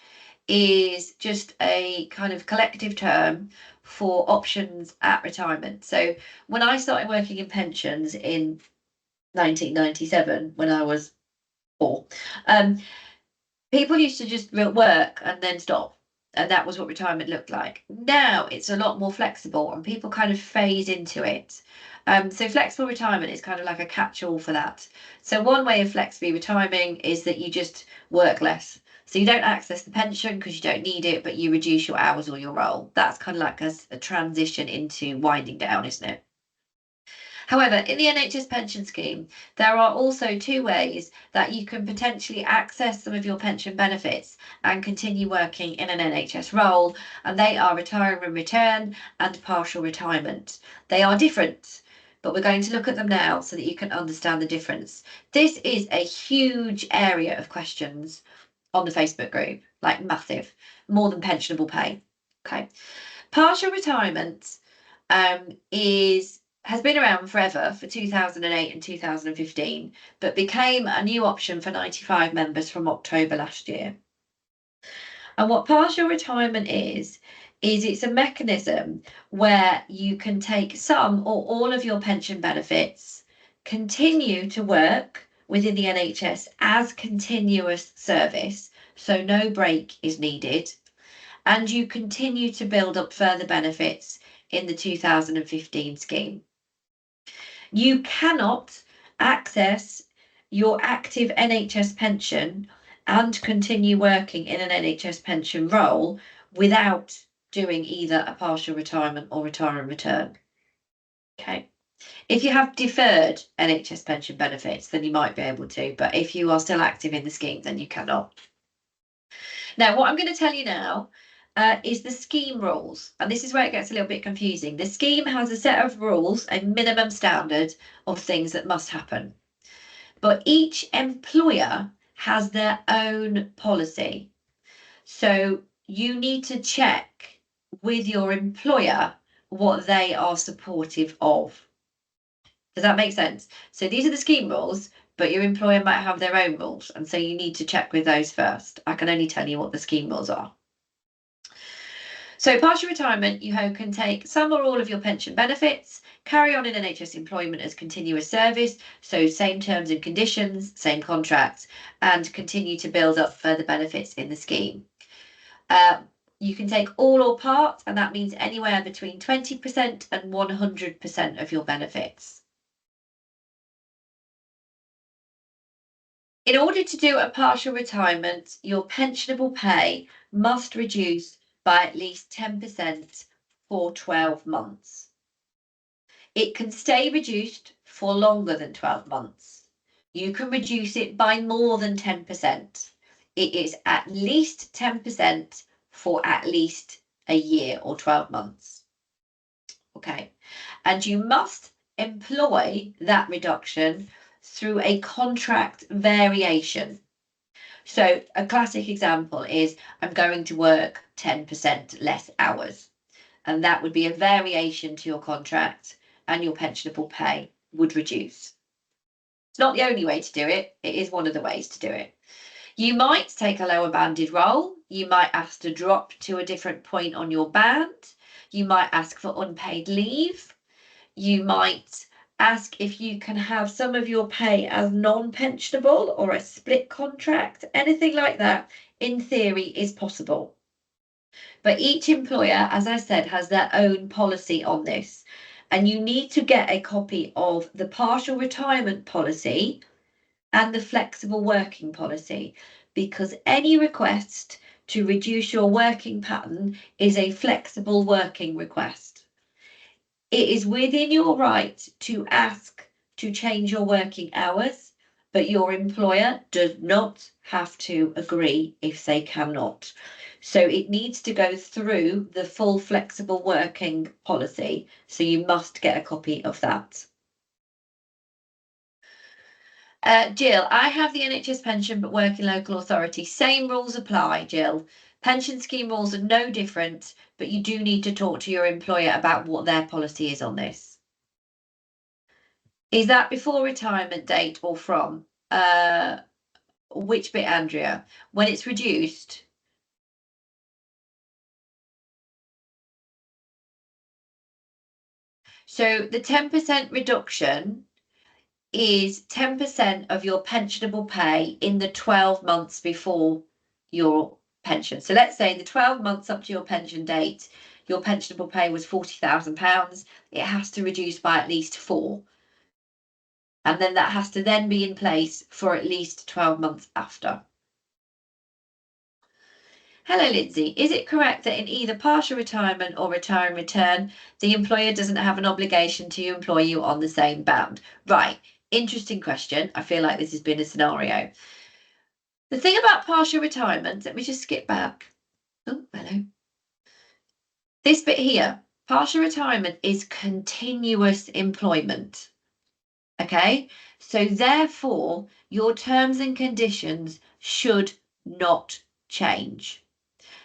is just a kind of collective term for options at retirement. So when I started working in pensions in 1997, when I was 4, people used to just work and then stop. And that was what retirement looked like. Now it's a lot more flexible and people kind of phase into it. So flexible retirement is kind of like a catch-all for that. So one way of flexibly retiring is that you just work less. So you don't access the pension because you don't need it, but you reduce your hours or your role. That's kind of like a transition into winding down, isn't it? However, in the NHS pension scheme, there are also 2 ways that you can potentially access some of your pension benefits and continue working in an NHS role, and they are retire and return and partial retirement. They are different, but we're going to look at them now so that you can understand the difference. This is a huge area of questions on the Facebook group, like massive, more than pensionable pay. Okay. Partial retirement has been around forever, for 2008 and 2015, but became a new option for 95 members from October last year. And what partial retirement is it's a mechanism where you can take some or all of your pension benefits, continue to work within the NHS as continuous service, so no break is needed, and you continue to build up further benefits in the 2015 scheme. You cannot access your active NHS pension and continue working in an NHS pension role without doing either a partial retirement or retire and return. Okay. If you have deferred NHS pension benefits, then you might be able to, but if you are still active in the scheme, then you cannot. Now, what I'm going to tell you now is the scheme rules. And this is where it gets a little bit confusing. The scheme has a set of rules, a minimum standard of things that must happen. But each employer has their own policy. So you need to check with your employer what they are supportive of. Does that make sense? So these are the scheme rules, but your employer might have their own rules. And so you need to check with those first. I can only tell you what the scheme rules are. So partial retirement, you can take some or all of your pension benefits, carry on in NHS employment as continuous service, so same terms and conditions, same contracts, and continue to build up further benefits in the scheme. You can take all or part, and that means anywhere between 20% and 100% of your benefits. In order to do a partial retirement, your pensionable pay must reduce by at least 10% for 12 months. It can stay reduced for longer than 12 months. You can reduce it by more than 10%. It is at least 10% for at least a year or 12 months. Okay. And you must employ that reduction through a contract variation. So a classic example is I'm going to work 10% less hours. And that would be a variation to your contract, and your pensionable pay would reduce. It's not the only way to do it. It is one of the ways to do it. You might take a lower banded role. You might ask to drop to a different point on your band. You might ask for unpaid leave. You might ask if you can have some of your pay as non-pensionable or a split contract. Anything like that, in theory, is possible. But each employer, as I said, has their own policy on this. And you need to get a copy of the partial retirement policy and the flexible working policy, because any request to reduce your working pattern is a flexible working request. It is within your right to ask to change your working hours, but your employer does not have to agree if they cannot. So it needs to go through the full flexible working policy. So you must get a copy of that. Jill, I have the NHS pension but work in local authority. Same rules apply, Jill. Pension scheme rules are no different, but you do need to talk to your employer about what their policy is on this. Is that before retirement date or from? Which bit, Andrea? When it's reduced? So the 10% reduction is 10% of your pensionable pay in the 12 months before your pension. So let's say the 12 months up to your pension date, your pensionable pay was £40,000. It has to reduce by at least 4. And then that has to then be in place for at least 12 months after. Hello, Lindsay. Is it correct that in either partial retirement or retire and return, the employer doesn't have an obligation to employ you on the same band? Right. Interesting question. I feel like this has been a scenario. The thing about partial retirement, let me just skip back. Oh, hello. This bit here, partial retirement is continuous employment. Okay, so therefore, your terms and conditions should not change.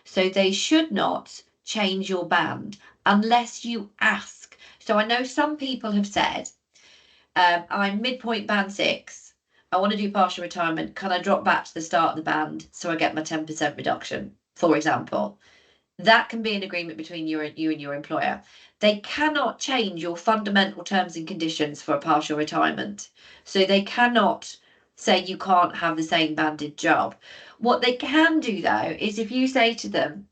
So they should not change your band unless you ask. So I know some people have said, I'm midpoint band 6. I want to do partial retirement. Can I drop back to the start of the band so I get my 10% reduction, for example? That can be an agreement between you and your employer. They cannot change your fundamental terms and conditions for a partial retirement. So they cannot say you can't have the same banded job. What they can do though is if you say to them,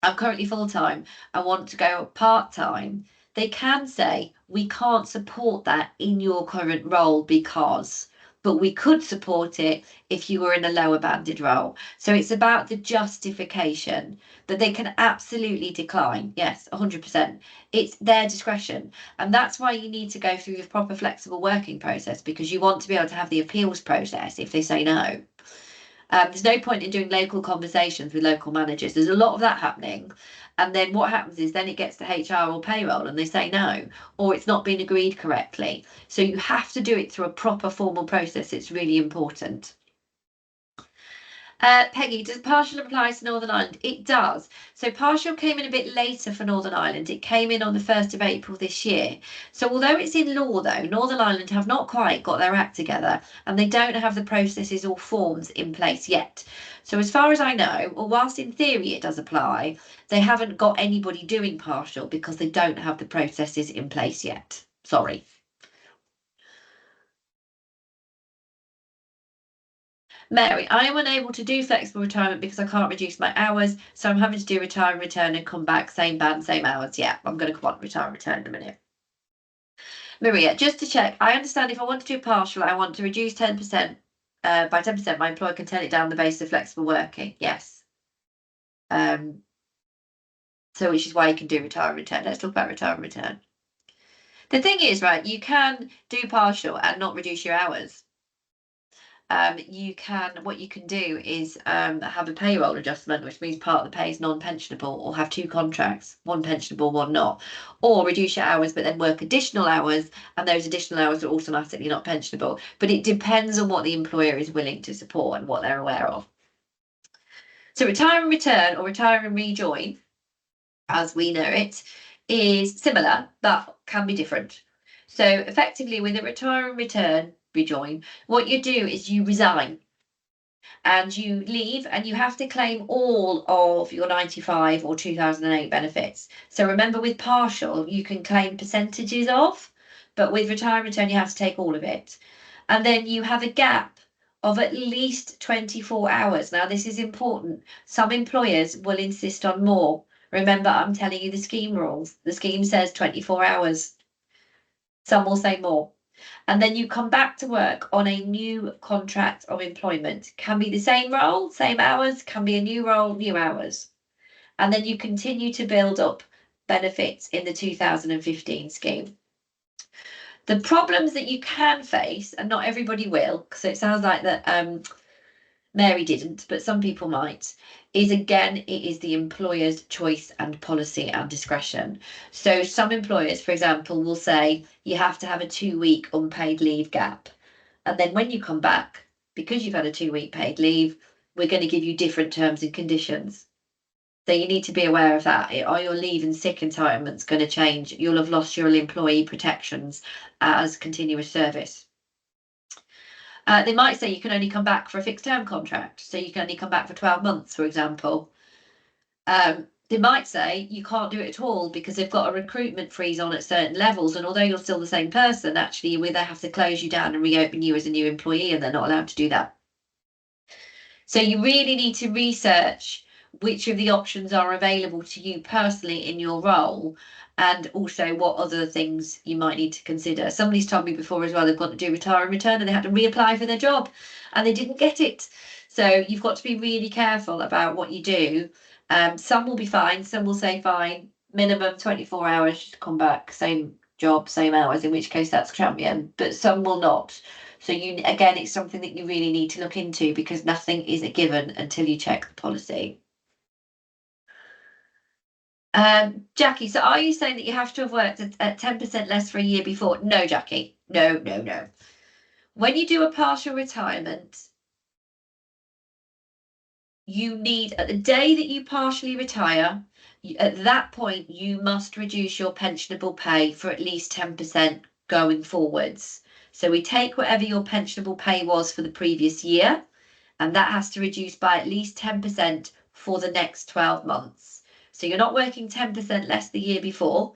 I'm currently full-time, I want to go part-time, they can say, we can't support that in your current role because, but we could support it if you were in a lower banded role. So it's about the justification, but they can absolutely decline. Yes, 100%. It's their discretion. And that's why you need to go through the proper flexible working process, because you want to be able to have the appeals process if they say no. There's no point in doing local conversations with local managers. There's a lot of that happening. And then what happens is then it gets to HR or payroll and they say no, or it's not been agreed correctly. So you have to do it through a proper formal process. It's really important. Peggy, does partial apply to Northern Ireland? It does. So partial came in a bit later for Northern Ireland. It came in on the 1st of April this year. So although it's in law though, Northern Ireland have not quite got their act together and they don't have the processes or forms in place yet. So as far as I know, or whilst in theory it does apply, they haven't got anybody doing partial because they don't have the processes in place yet. Sorry. Mary, I am unable to do flexible retirement because I can't reduce my hours, so I'm having to do retire and return and come back, same band, same hours. Yeah, I'm going to come on retire and return in a minute. Maria, just to check, I understand if I want to do partial, I want to reduce 10%. by 10%, my employer can turn it down on the basis of flexible working. Yes. So which is why you can do retire and return. Let's talk about retire and return. The thing is, right, you can do partial and not reduce your hours. What you can do is have a payroll adjustment, which means part of the pay is non-pensionable, or have two contracts, one pensionable, one not, or reduce your hours but then work additional hours, and those additional hours are automatically not pensionable. But it depends on what the employer is willing to support and what they're aware of. So retire and return, or retire and rejoin, as we know it, is similar but can be different. So effectively, with a retire and return, rejoin, what you do is you resign and you leave, and you have to claim all of your 95 or 2008 benefits. So remember, with partial, you can claim percentages of, but with retire and return, you have to take all of it. And then you have a gap of at least 24 hours. Now, this is important. Some employers will insist on more. Remember, I'm telling you the scheme rules. The scheme says 24 hours. Some will say more. And then you come back to work on a new contract of employment. Can be the same role, same hours, can be a new role, new hours. And then you continue to build up benefits in the 2015 scheme. The problems that you can face, and not everybody will, because it sounds like that Mary didn't, but some people might, is again, it is the employer's choice and policy and discretion. So some employers, for example, will say you have to have a 2-week unpaid leave gap. And then when you come back, because you've had a 2-week paid leave, we're going to give you different terms and conditions. So you need to be aware of that. Are your leave and sick entitlements going to change? You'll have lost your employee protections as continuous service. They might say you can only come back for a fixed term contract, so you can only come back for 12 months, for example. They might say you can't do it at all because they've got a recruitment freeze on at certain levels, and although you're still the same person, actually you either have to close you down and reopen you as a new employee, and they're not allowed to do that. So you really need to research which of the options are available to you personally in your role, and also what other things you might need to consider. Somebody's told me before as well, they've got to do retire and return and they had to reapply for their job and they didn't get it. So you've got to be really careful about what you do. Some will be fine, some will say fine, minimum 24 hours to come back, same job, same hours, in which case that's champion, but some will not. So again, it's something that you really need to look into because nothing is a given until you check the policy. Jackie, so are you saying that you have to have worked at 10% less for a year before? No, Jackie. No, no, no. When you do a partial retirement, you need, at the day that you partially retire, at that point, you must reduce your pensionable pay for at least 10% going forwards. So we take whatever your pensionable pay was for the previous year, and that has to reduce by at least 10% for the next 12 months. So you're not working 10% less the year before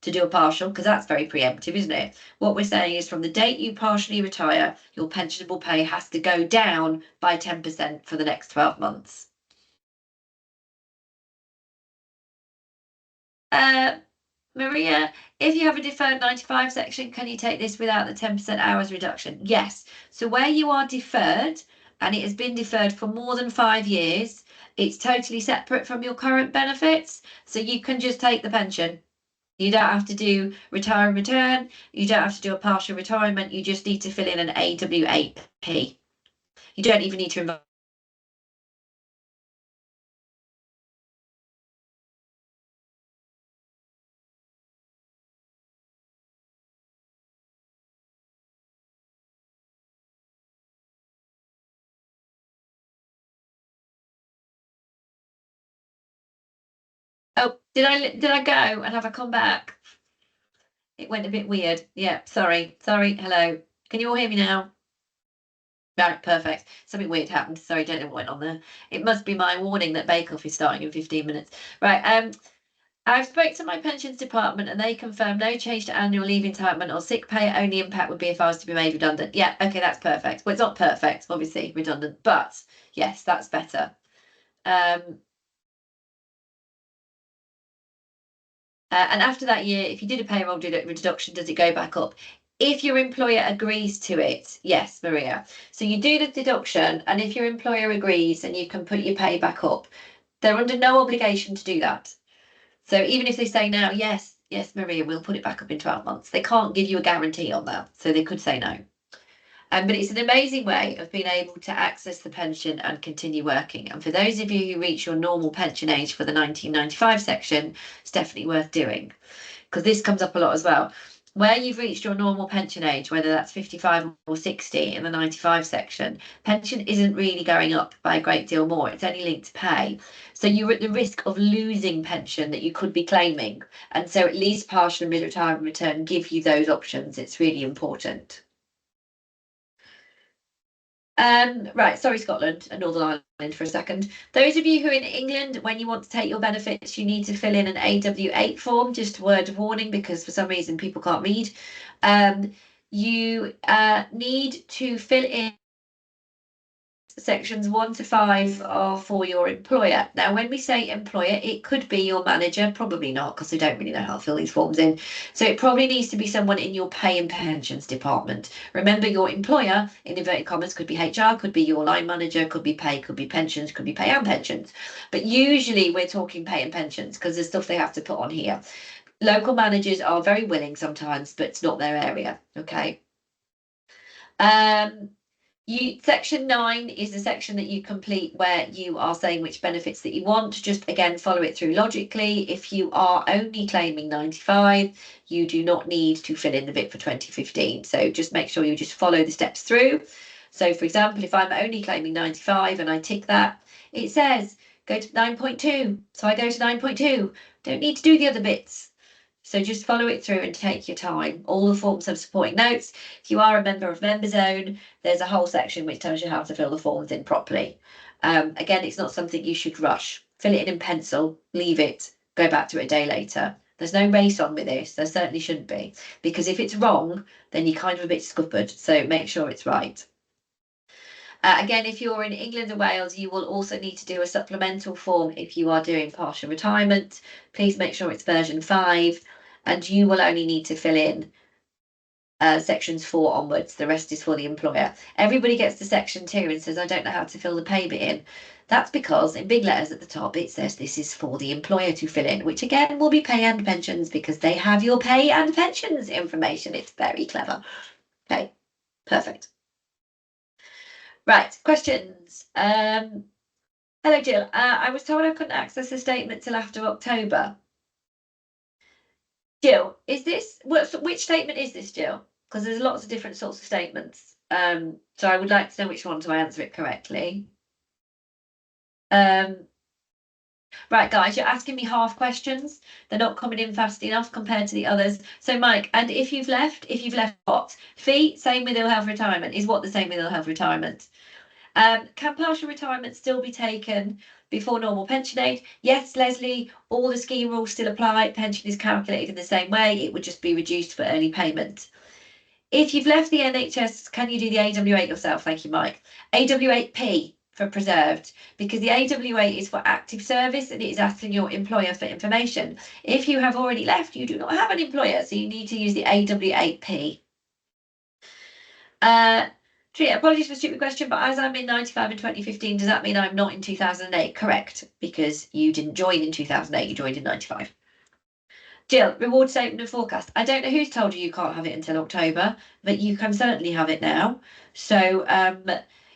to do a partial, because that's very preemptive, isn't it? What we're saying is from the date you partially retire, your pensionable pay has to go down by 10% for the next 12 months. Maria, if you have a deferred 95 section, can you take this without the 10% hours reduction? Yes. So where you are deferred, and it has been deferred for more than 5 years, it's totally separate from your current benefits. So you can just take the pension. You don't have to do retire and return. You don't have to do a partial retirement. You just need to fill in an AW8P. You don't even need to. Oh, did I go and have I come back? It went a bit weird. Yeah, sorry. Hello. Can you all hear me now? Right, perfect. Something weird happened. Sorry, don't know what went on there. It must be my warning that Bake Off is starting in 15 minutes. Right, I've spoke to my pensions department and they confirm no change to annual leave entitlement or sick pay. Only impact would be if I was to be made redundant. Yeah, okay, that's perfect. Well, it's not perfect, obviously, redundant, but yes, that's better. And after that year, if you did a payroll reduction, does it go back up? If your employer agrees to it, yes, Maria. So you do the deduction, and if your employer agrees, then you can put your pay back up. They're under no obligation to do that. So even if they say now, yes, yes, Maria, we'll put it back up in 12 months, they can't give you a guarantee on that. So they could say no. But it's an amazing way of being able to access the pension and continue working. And for those of you who reach your normal pension age for the 1995 section, it's definitely worth doing, because this comes up a lot as well. Where you've reached your normal pension age, whether that's 55 or 60 in the 95 section, pension isn't really going up by a great deal more. It's only linked to pay. So you're at the risk of losing pension that you could be claiming. And so at least partial and mid-retirement return give you those options. It's really important. Right, sorry, Scotland and Northern Ireland for a second. Those of you who are in England, when you want to take your benefits, you need to fill in an AW8 form, just a word of warning, because for some reason people can't read. You need to fill in sections 1 to 5 are for your employer. Now, when we say employer, it could be your manager, probably not, because they don't really know how to fill these forms in. So it probably needs to be someone in your pay and pensions department. Remember, your employer, in inverted commas, could be HR, could be your line manager, could be pay, could be pensions, could be pay and pensions. But usually we're talking pay and pensions because there's stuff they have to put on here. Local managers are very willing sometimes, but it's not their area. Okay. Section 9 is the section that you complete where you are saying which benefits that you want. Just again, follow it through logically. If you are only claiming 95, you do not need to fill in the bit for 2015. So just make sure you just follow the steps through. So for example, if I'm only claiming 95 and I tick that, it says go to 9.2. So I go to 9.2. Don't need to do the other bits. So just follow it through and take your time. All the forms have supporting notes. If you are a member of MemberZone, there's a whole section which tells you how to fill the forms in properly. Again, it's not something you should rush. Fill it in pencil, leave it, go back to it a day later. There's no race on with this. There certainly shouldn't be. Because if it's wrong, then you're kind of a bit scuppered. So make sure it's right. Again, if you're in England and Wales, you will also need to do a supplemental form if you are doing partial retirement. Please make sure it's version 5. And you will only need to fill in sections 4 onwards. The rest is for the employer. Everybody gets to section 2 and says, I don't know how to fill the pay bit in. That's because in big letters at the top, it says this is for the employer to fill in, which again will be pay and pensions because they have your pay and pensions information. It's very clever. Okay, perfect. Right, questions. Hello, Jill. I was told I couldn't access the statement till after October. Jill, is this which statement is this, Jill? Because there's lots of different sorts of statements. So I would like to know which one to answer it correctly. Right, guys, you're asking me half questions. They're not coming in fast enough compared to the others. So, Mike, and if you've left what? Fee, same with ill health retirement. Is what the same with ill health retirement? Can partial retirement still be taken before normal pension age? Yes, Leslie, all the scheme rules still apply. Pension is calculated in the same way. It would just be reduced for early payment. If you've left the NHS, can you do the AW8 yourself? Thank you, Mike. AW8P for preserved, because the AW8 is for active service and it is asking your employer for information. If you have already left, you do not have an employer, so you need to use the AW8P. Apologies for the stupid question, but as I'm in 95 and 2015, does that mean I'm not in 2008? Correct, because you didn't join in 2008, you joined in 95. Jill, reward statement and forecast. I don't know who's told you can't have it until October, but you can certainly have it now. So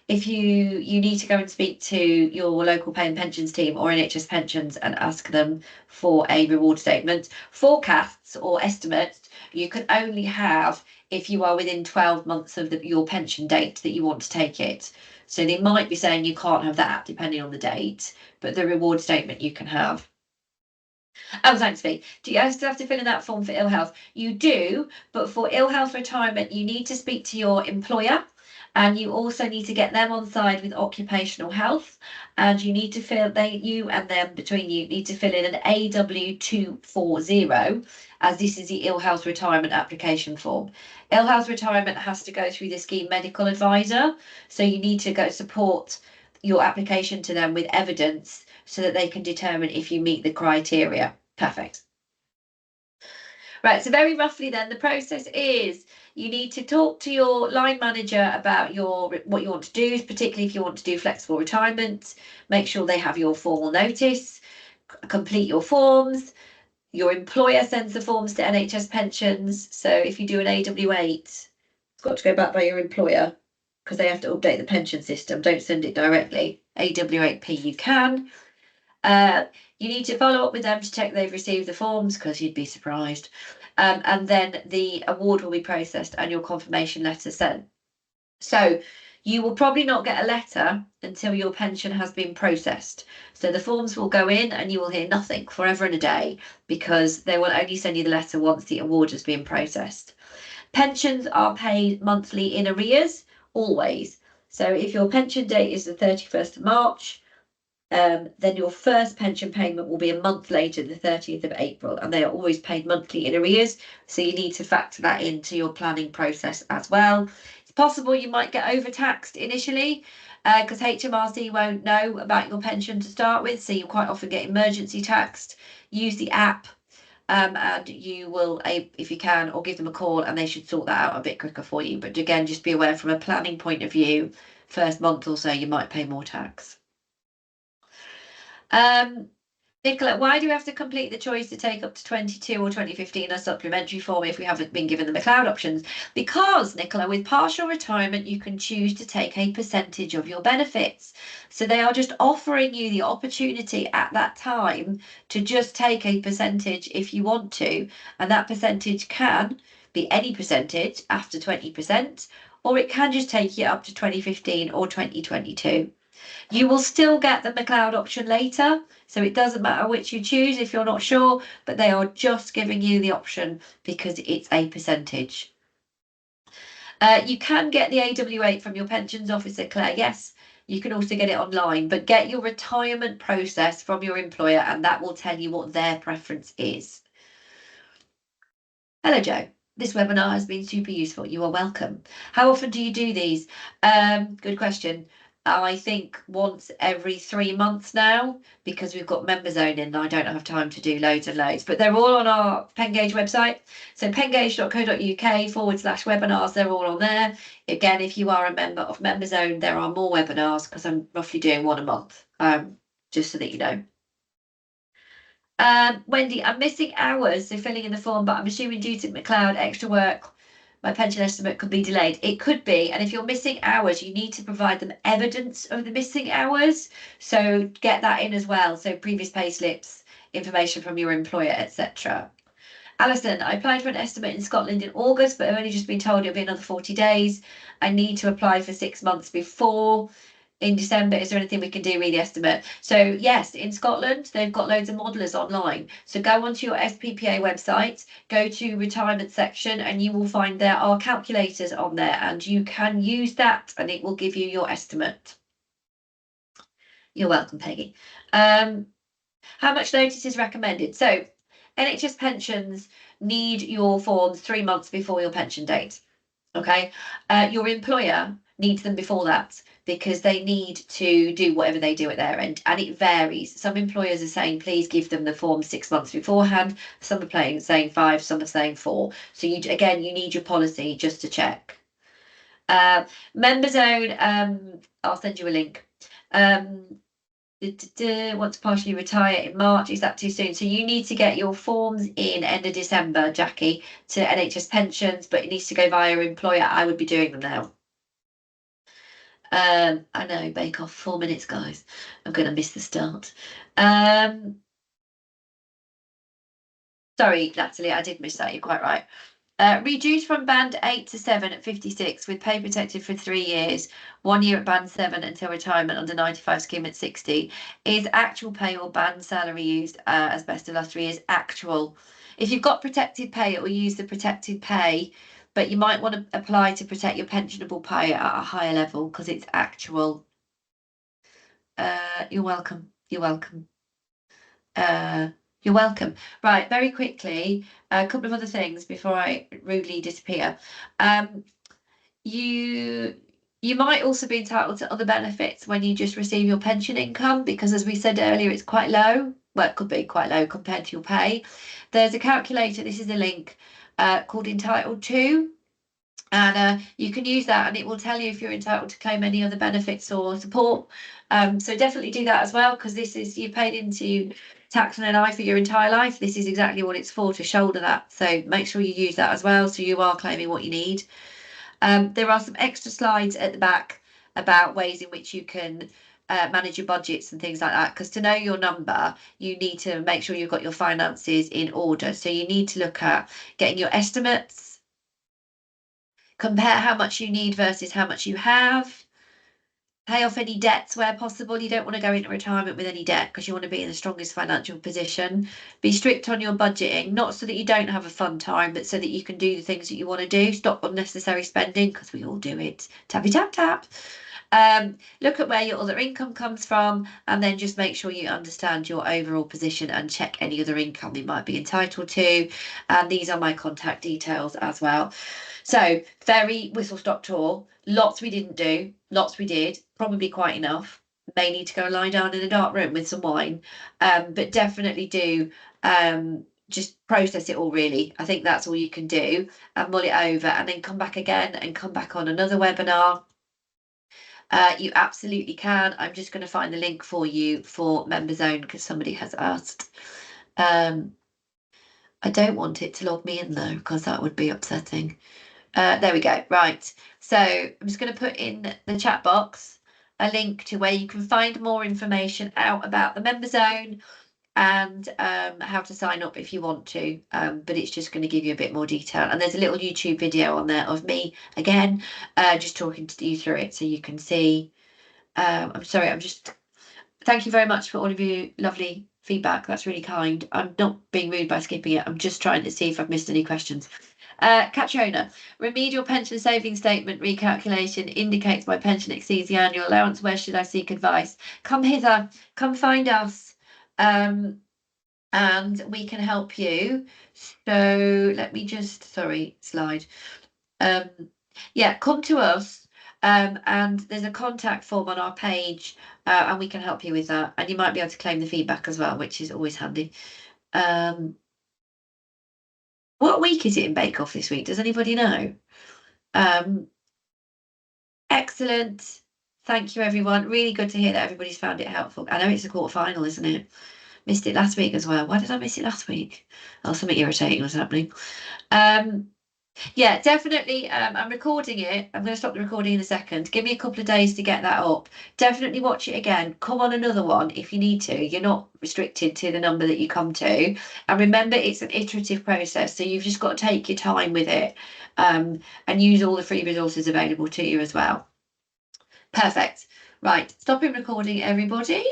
if you need to go and speak to your local pay and pensions team or NHS pensions and ask them for a reward statement. Forecasts or estimates you can only have if you are within 12 months of your pension date that you want to take it. So they might be saying you can't have that depending on the date, but the reward statement you can have. Oh, thanks, Vic. Do you still have to fill in that form for ill health? You do, but for ill health retirement, you need to speak to your employer and you also need to get them on side with occupational health. And you need to you and them between you need to fill in an AW240 as this is the ill health retirement application form. Ill health retirement has to go through the scheme medical advisor. So you need to go support your application to them with evidence so that they can determine if you meet the criteria. Perfect. Right, so very roughly then, the process is you need to talk to your line manager about what you want to do, particularly if you want to do flexible retirement. Make sure they have your formal notice, complete your forms. Your employer sends the forms to NHS pensions. So if you do an AW8, it's got to go back by your employer because they have to update the pension system. Don't send it directly. AW8P you can. You need to follow up with them to check they've received the forms because you'd be surprised. And then the award will be processed and your confirmation letter sent. So you will probably not get a letter until your pension has been processed. So the forms will go in and you will hear nothing forever and a day because they will only send you the letter once the award has been processed. Pensions are paid monthly in arrears, always. So if your pension date is the 31st of March, then your first pension payment will be a month later, the 30th of April, and they are always paid monthly in arrears. So you need to factor that into your planning process as well. It's possible you might get overtaxed initially because HMRC won't know about your pension to start with. So you quite often get emergency taxed. Use the app and you will, if you can, or give them a call and they should sort that out a bit quicker for you. But again, just be aware from a planning point of view, first month or so, you might pay more tax. Nicola, why do we have to complete the choice to take up to 22 or 2015 as supplementary form if we haven't been given the McLeod options? Because, Nicola, with partial retirement, you can choose to take a percentage of your benefits. So they are just offering you the opportunity at that time to just take a percentage if you want to. And that percentage can be any percentage after 20%, or it can just take you up to 2015 or 2022. You will still get the McLeod option later, so it doesn't matter which you choose if you're not sure, but they are just giving you the option because it's a percentage. You can get the AW8 from your pensions officer, Claire. Yes, you can also get it online, but get your retirement process from your employer and that will tell you what their preference is. Hello, Joe. This webinar has been super useful. You are welcome. How often do you do these? Good question. I think once every 3 months now, because we've got member zone in and I don't have time to do loads and loads, but they're all on our Pen-gage website. So pengage.co.uk/webinars, they're all on there. Again, if you are a member of member zone, there are more webinars because I'm roughly doing one a month, just so that you know. Wendy, I'm missing hours, so filling in the form, but I'm assuming due to McLeod extra work, my pension estimate could be delayed. It could be, and if you're missing hours, you need to provide them evidence of the missing hours. So get that in as well. So previous pay slips, information from your employer, etc. Alison, I applied for an estimate in Scotland in August, but I've only just been told it'll be another 40 days. I need to apply for 6 months before. In December, is there anything we can do with the estimate? So yes, in Scotland, they've got loads of modelers online. So go onto your SPPA website, go to retirement section, and you will find there are calculators on there, and you can use that, and it will give you your estimate. You're welcome, Peggy. How much notice is recommended? So NHS pensions need your forms 3 months before your pension date. Okay, your employer needs them before that because they need to do whatever they do at their end, and it varies. Some employers are saying please give them the form 6 months beforehand. Some are saying 5, some are saying 4. So you need your policy just to check. Member zone, I'll send you a link. Want to partially retire in March, is that too soon? So you need to get your forms in end of December, Jackie, to NHS pensions, but it needs to go via your employer. I would be doing them now. I know, Bake Off, 4 minutes, guys. I'm going to miss the start. Sorry, Natalie, I did miss that. You're quite right. Reduced from band 8 to 7 at 56 with pay protected for 3 years, 1 year at band 7 until retirement under 95 scheme at 60. Is actual pay or band salary used as best of last 3 years? Actual. If you've got protected pay, it will use the protected pay, but you might want to apply to protect your pensionable pay at a higher level because it's actual. You're welcome. You're welcome. You're welcome. Right, very quickly, a couple of other things before I rudely disappear. You might also be entitled to other benefits when you just receive your pension income because, as we said earlier, it's quite low. well, it could be quite low compared to your pay. There's a calculator, this is a link, called Entitled To. And you can use that and it will tell you if you're entitled to claim any other benefits or support. So definitely do that as well, because this is, you paid into tax and NI for your entire life. This is exactly what it's for, to shoulder that. So make sure you use that as well, so you are claiming what you need. There are some extra slides at the back about ways in which you can manage your budgets and things like that, because to know your number, you need to make sure you've got your finances in order. So you need to look at getting your estimates, compare how much you need versus how much you have, pay off any debts where possible. You don't want to go into retirement with any debt, because you want to be in the strongest financial position. Be strict on your budgeting, not so that you don't have a fun time, but so that you can do the things that you want to do. Stop unnecessary spending, because we all do it. Tappy tap tap. Look at where your other income comes from, and then just make sure you understand your overall position and check any other income you might be entitled to. And these are my contact details as well. So very whistle stop tour. Lots we didn't do, lots we did, probably quite enough. May need to go and lie down in a dark room with some wine, but definitely do just process it all, really. I think that's all you can do, and mull it over, and then come back again and come back on another webinar. You absolutely can. I'm just going to find the link for you for Members Own, because somebody has asked. I don't want it to log me in though, because that would be upsetting. There we go. Right. So I'm just going to put in the chat box a link to where you can find more information out about the Member Zone and how to sign up if you want to. But it's just going to give you a bit more detail. And there's a little YouTube video on there of me again, just talking to you through it so you can see. I'm sorry, thank you very much for all of you lovely feedback. That's really kind. I'm not being rude by skipping it. I'm just trying to see if I've missed any questions. Catriona, remedial pension savings statement recalculation indicates my pension exceeds the annual allowance. Where should I seek advice? Come hither, come find us, and we can help you. So let me just, sorry, slide. Yeah, come to us, and there's a contact form on our page, and we can help you with that. And you might be able to claim the feedback as well, which is always handy. What week is it in Bake Off this week? Does anybody know? Excellent. Thank you, everyone. Really good to hear that everybody's found it helpful. I know it's a quarter-final, isn't it? Missed it last week as well. Why did I miss it last week? Oh, something irritating was happening. Yeah, definitely. I'm recording it. I'm going to stop the recording in a second. Give me a couple of days to get that up. Definitely watch it again. Come on another one if you need to. You're not restricted to the number that you come to. And remember, it's an iterative process, so you've just got to take your time with it, and use all the free resources available to you as well. Perfect. Right, stopping recording, everybody.